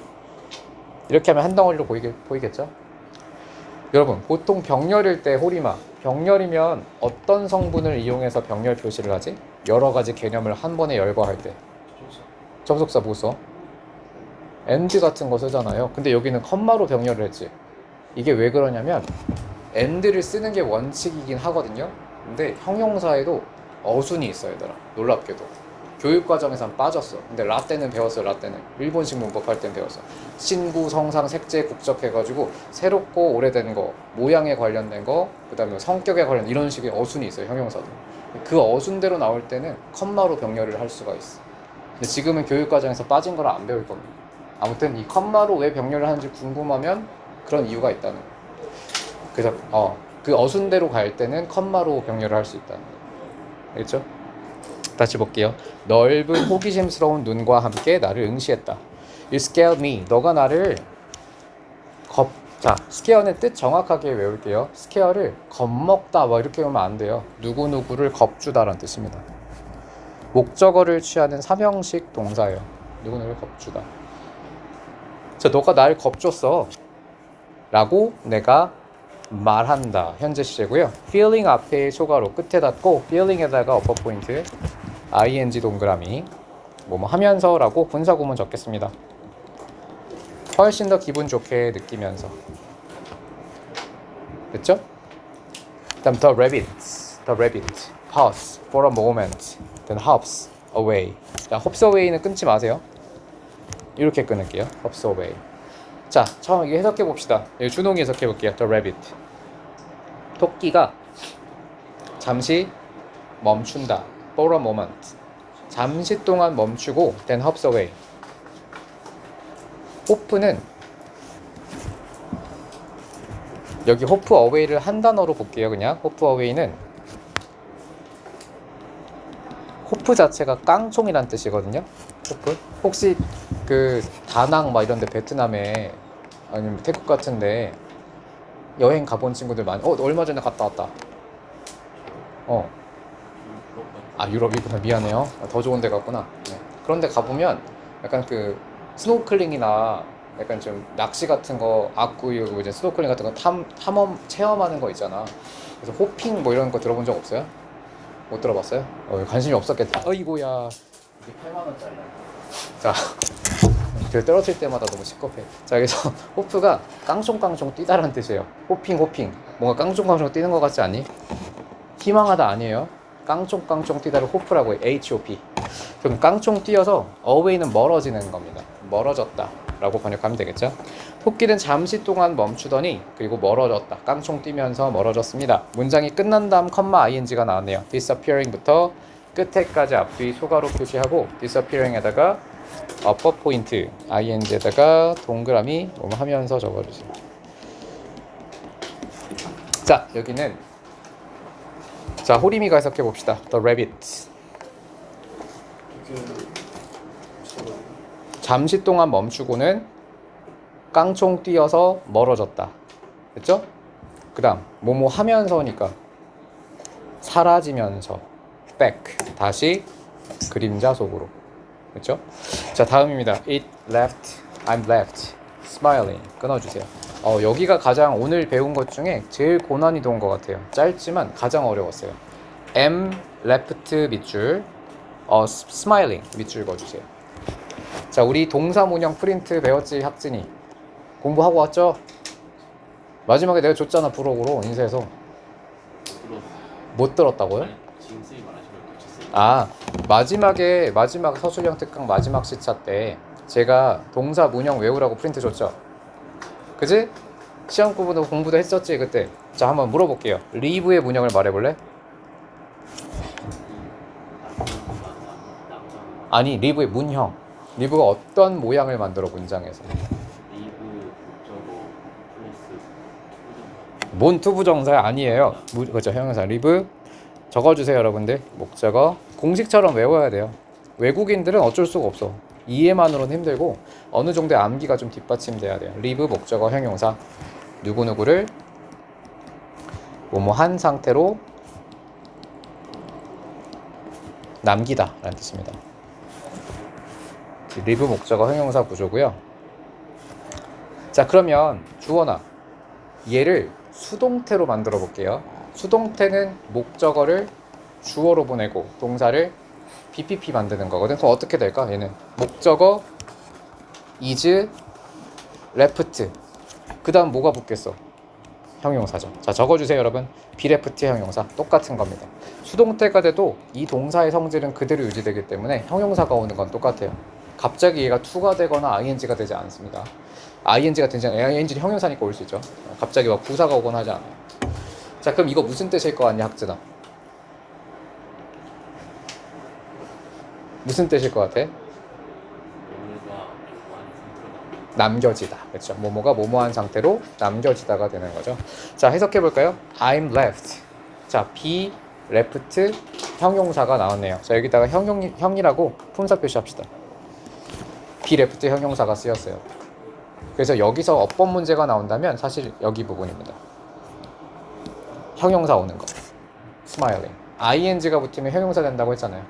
이렇게 하면 한 덩어리로 보이겠죠? 여러분, 보통 병렬일 때 호리마, 병렬이면 어떤 성분을 이용해서 병렬 표시를 하지? 여러 가지 개념을 한 번에 열거할 때. 접속사 뭐 써? and 같은 거 쓰잖아요. 근데 여기는 컴마로 병렬을 했지. 이게 왜 그러냐면 and를 쓰는 게 원칙이긴 하거든요. 근데 형용사에도 어순이 있어요, 얘들아. 놀랍게도. 교육과정에선 빠졌어. 근데 라떼는 배웠어요. 라떼는 일본식 문법 할 땐 배웠어. 신구, 성상, 색재, 국적 해가지고 새롭고 오래된 거, 모양에 관련된 거, 그 다음에 성격에 관련 이런 식의 어순이 있어요, 형용사도. 그 어순대로 나올 때는 컴마로 병렬을 할 수가 있어. 근데 지금은 교육과정에서 빠진 거라 안 배울 겁니다. 아무튼 이 컴마로 왜 병렬을 하는지 궁금하면 그런 이유가 있다는 거예요. 그래서 그 어순대로 갈 때는 컴마로 병렬을 할 수 있다는 거예요. 알겠죠? 다시 볼게요. 넓은 호기심스러운 눈과 함께 나를 응시했다. You scared me. 너가 나를 자, scare는 뜻 정확하게 외울게요. scare를 겁먹다 뭐 이렇게 외우면 안 돼요. 누구누구를 겁주다라는 뜻입니다. 목적어를 취하는 삼형식 동사예요. 누구누구를 겁주다. 자, 너가 날 겁줬어 라고 내가 말한다. 현재 시제고요. feeling 앞에 소가로 끝에 닫고 feeling에다가 어퍼 포인트 ing 동그라미 뭐뭐 하면서라고 분사구문 적겠습니다. 훨씬 더 기분 좋게 느끼면서. 됐죠? 다음 the rabbit pause for a moment then hops away. 자, hops away는 끊지 마세요. 이렇게 끊을게요. hops away. 자, 처음 이거 해석해 봅시다. 준홍이 해석해 볼게요. The rabbit. 토끼가 잠시 멈춘다. For a moment. 잠시 동안 멈추고 then hops away. 호프는 여기 호프 어웨이를 한 단어로 볼게요. 그냥 호프 어웨이는 호프 자체가 깡총이란 뜻이거든요. 호프. 혹시 그 다낭 막 이런데 베트남에 아니면 태국 같은데 여행 가본 친구들 많이 얼마 전에 갔다 왔다. 유럽이구나. 미안해요. 더 좋은 데 갔구나. 네. 그런 데 가보면 약간 그 스노클링이나 약간 좀 낚시 같은 거 악구유 이제 스노클링 같은 거 탐험 체험하는 거 있잖아. 그래서 호핑 뭐 이런 거 들어본 적 없어요? 못 들어봤어요? 관심이 없었겠다. 어이고야. 이게 8만 원짜리. 자, 그 떨어질 때마다 너무 시겁해. 자, 그래서 호프가 깡총깡총 뛰다라는 뜻이에요. 호핑. 뭔가 깡총깡총 뛰는 것 같지 않니? 희망하다 아니에요. 깡총깡총 뛰다를 호프라고 해. HOP. 그럼 깡총 뛰어서 away는 멀어지는 겁니다. 멀어졌다 라고 번역하면 되겠죠. 토끼는 잠시 동안 멈추더니 그리고 멀어졌다. 깡총 뛰면서 멀어졌습니다. 문장이 끝난 다음 컴마 ing가 나왔네요. disappearing부터 끝에까지 앞뒤 소가로 표시하고 disappearing에다가 어퍼 포인트 ing에다가 동그라미 뭐 하면서 적어주세요. 자, 여기는 자, 호리미가 해석해 봅시다. The rabbit. 잠시 동안 멈추고는 깡총 뛰어서 멀어졌다. 됐죠? 그 다음 뭐뭐 하면서니까 사라지면서 back 다시 그림자 속으로. 그렇죠? 자, 다음입니다. It left, I'm left, smiling. 끊어주세요. 여기가 가장 오늘 배운 것 중에 제일 고난이도 온 것 같아요. 짧지만 가장 어려웠어요. am left 밑줄, smiling 밑줄 그어주세요. 자, 우리 동사문형 프린트 배웠지, 학진이? 공부하고 왔죠? 마지막에 내가 줬잖아, 부록으로 인쇄해서. 못 들었다고요? 지금 쌤이 말하시면 놓쳤어요. 마지막 서술형 특강 마지막 시차 때 제가 동사 문형 외우라고 프린트 줬죠? 그지? 시험 공부도 했었지 그때. 자, 한번 물어볼게요. 리브의 문형을 말해볼래? 아니, 리브의 문형. 리브가 어떤 모양을 만들어 문장에서? 리브 목적어 플러스 뭔 투부정사 아니에요. 그렇죠, 형용사 리브 적어주세요, 여러분들. 목적어 공식처럼 외워야 돼요. 외국인들은 어쩔 수가 없어. 이해만으로는 힘들고 어느 정도의 암기가 좀 뒷받침돼야 돼요. 리브 목적어 형용사 누구누구를 뭐뭐 한 상태로 남기다 라는 뜻입니다. 리브 목적어 형용사 구조고요. 자, 그러면 주어나 얘를 수동태로 만들어 볼게요. 수동태는 목적어를 주어로 보내고 동사를 BPP 만드는 거거든. 그럼 어떻게 될까? 얘는 목적어 is left. 그 다음 뭐가 붙겠어? 형용사죠. 자, 적어주세요, 여러분. be left 형용사 똑같은 겁니다. 수동태가 돼도 이 동사의 성질은 그대로 유지되기 때문에 형용사가 오는 건 똑같아요. 갑자기 얘가 to가 되거나 ing가 되지 않습니다. ing가 되지 않아요. ing는 형용사니까 올 수 있죠. 갑자기 막 부사가 오거나 하지 않아요. 자, 그럼 이거 무슨 뜻일 것 같냐, 학진아? 무슨 뜻일 것 같아? 남겨지다. 그렇죠? 뭐뭐가 뭐뭐한 상태로 남겨지다가 되는 거죠. 자, 해석해 볼까요? I'm left. 자, be left 형용사가 나왔네요. 자, 여기다가 형이라고 품사 표시합시다. be left 형용사가 쓰였어요. 그래서 여기서 어법 문제가 나온다면 사실 여기 부분입니다. 형용사 오는 거. smiling. ing가 붙으면 형용사 된다고 했잖아요.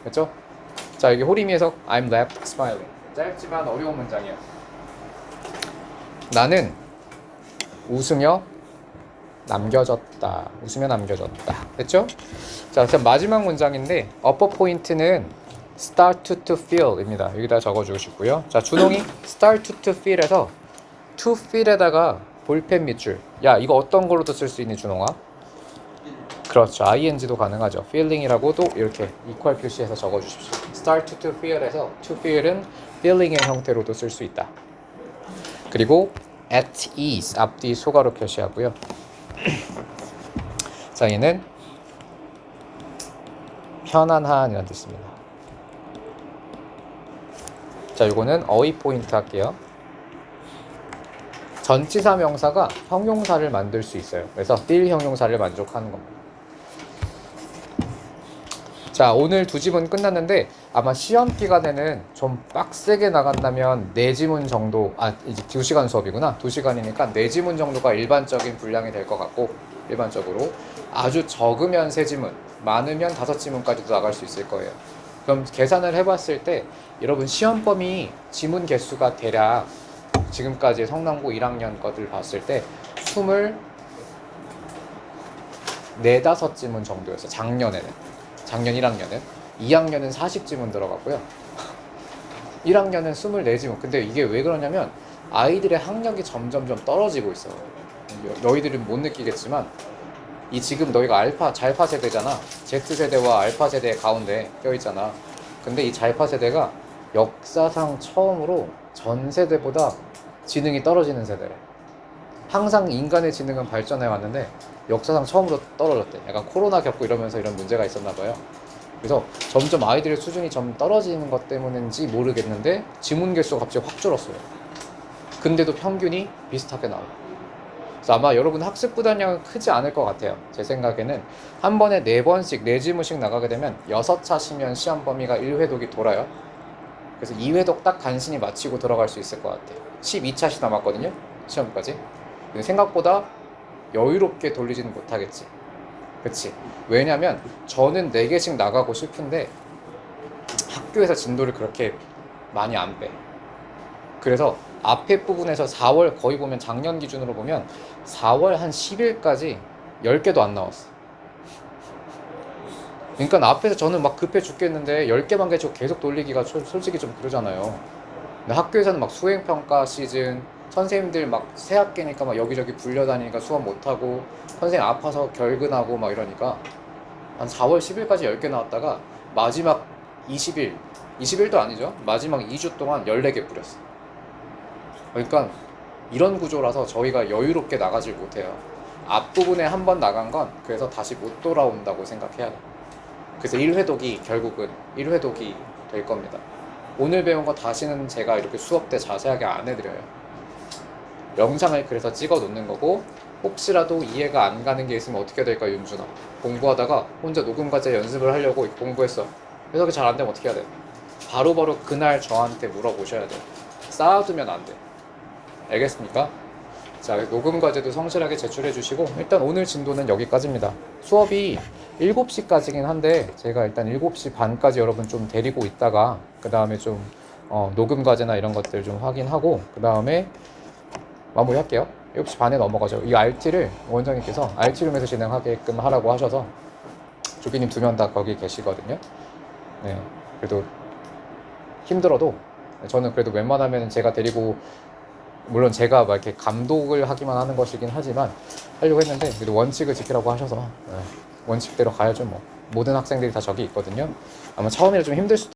그렇죠? 자, 여기 호리미 해석 I'm left smiling. 짧지만 어려운 문장이에요. 나는 웃으며 남겨졌다. 웃으며 남겨졌다. 됐죠? 자, 그럼 마지막 문장인데 어퍼 포인트는 start to feel입니다. 여기다 적어주시고요. 자, 준홍이 start to feel에서 to feel에다가 볼펜 밑줄. 야, 이거 어떤 걸로도 쓸 수 있니, 준홍아? 그렇죠. ing도 가능하죠. feeling이라고도 이렇게 이퀄 표시해서 적어주십시오. start to feel에서 to feel은 feeling의 형태로도 쓸 수 있다. 그리고 at ease 앞뒤 소가로 표시하고요. 자, 얘는 편안한이라는 뜻입니다. 자, 요거는 어휘 포인트 할게요. 전치사 명사가 형용사를 만들 수 있어요. 그래서 feel 형용사를 만족하는 겁니다. 자, 오늘 두 지문 끝났는데 아마 시험 기간에는 좀 빡세게 나간다면 4지문 정도, 이제 2시간 수업이구나. 2시간이니까 4지문 정도가 일반적인 분량이 될 것 같고, 일반적으로 아주 적으면 3지문, 많으면 5지문까지도 나갈 수 있을 거예요. 그럼 계산을 해봤을 때 여러분 시험 범위 지문 개수가 대략 지금까지 성남고 1학년 것들 봤을 때 24, 5지문 정도였어요. 작년 1학년은. 2학년은 40지문 들어갔고요. 1학년은 24지문. 근데 이게 왜 그러냐면 아이들의 학력이 점점점 떨어지고 있어요. 너희들은 못 느끼겠지만 이 지금 너희가 잘파 세대잖아. Z세대와 알파 세대 가운데 껴있잖아. 근데 이 잘파 세대가 역사상 처음으로 전 세대보다 지능이 떨어지는 세대래. 항상 인간의 지능은 발전해 왔는데 역사상 처음으로 떨어졌대. 약간 코로나 겪고 이러면서 이런 문제가 있었나 봐요. 그래서 점점 아이들의 수준이 좀 떨어지는 것 때문인지 모르겠는데 지문 개수가 갑자기 확 줄었어요. 근데도 평균이 비슷하게 나오고. 그래서 아마 여러분 학습 부담량은 크지 않을 것 같아요. 제 생각에는 한 번에 4번씩 4지문씩 나가게 되면 6차시면 시험 범위가 1회독이 돌아요. 그래서 2회독 딱 간신히 마치고 들어갈 수 있을 것 같아요. 12차시 남았거든요. 시험까지. 근데 생각보다 여유롭게 돌리지는 못하겠지. 그치? 왜냐면 저는 4개씩 나가고 싶은데 학교에서 진도를 그렇게 많이 안 빼. 그래서 앞에 부분에서 4월 거의 보면 작년 기준으로 보면 4월 한 10일까지 10개도 안 나왔어. 그러니까 앞에서 저는 막 급해 죽겠는데 10개만 계속 돌리기가 솔직히 좀 그러잖아요. 근데 학교에서는 막 수행평가 시즌 선생님들 막 새학기니까 막 여기저기 불려다니니까 수업 못하고 선생님 아파서 결근하고 막 이러니까 한 4월 10일까지 10개 나왔다가 마지막 20일도 아니죠. 마지막 2주 동안 14개 뿌렸어. 그러니까 이런 구조라서 저희가 여유롭게 나가질 못해요. 앞부분에 한 번 나간 건 그래서 다시 못 돌아온다고 생각해야 돼요. 그래서 1회독이 결국은 1회독이 될 겁니다. 오늘 배운 거 다시는 제가 이렇게 수업 때 자세하게 안 해드려요. 영상을 그래서 찍어 놓는 거고, 혹시라도 이해가 안 가는 게 있으면 어떻게 될까, 윤준아? 공부하다가 혼자 녹음 과제 연습을 하려고 공부했어. 해석이 잘 안 되면 어떻게 해야 돼? 바로바로 그날 저한테 물어보셔야 돼. 쌓아두면 안 돼. 알겠습니까? 자, 녹음 과제도 성실하게 제출해 주시고, 일단 오늘 진도는 여기까지입니다. 수업이 7시까지긴 한데 제가 일단 7시 반까지 여러분 좀 데리고 있다가 그 다음에 좀 녹음 과제나 이런 것들 좀 확인하고 그 다음에 마무리 할게요. 7시 반에 넘어가죠. 이 RT를 원장님께서 RT룸에서 진행하게끔 하라고 하셔서 조기님 2명 다 거기 계시거든요. 네, 그래도 힘들어도 저는 그래도 웬만하면 제가 데리고, 물론 제가 막 이렇게 감독을 하기만 하는 것이긴 하지만 하려고 했는데 그래도 원칙을 지키라고 하셔서 원칙대로 가야죠. 뭐 모든 학생들이 다 저기 있거든요. 아마 처음이라 좀 힘들 수도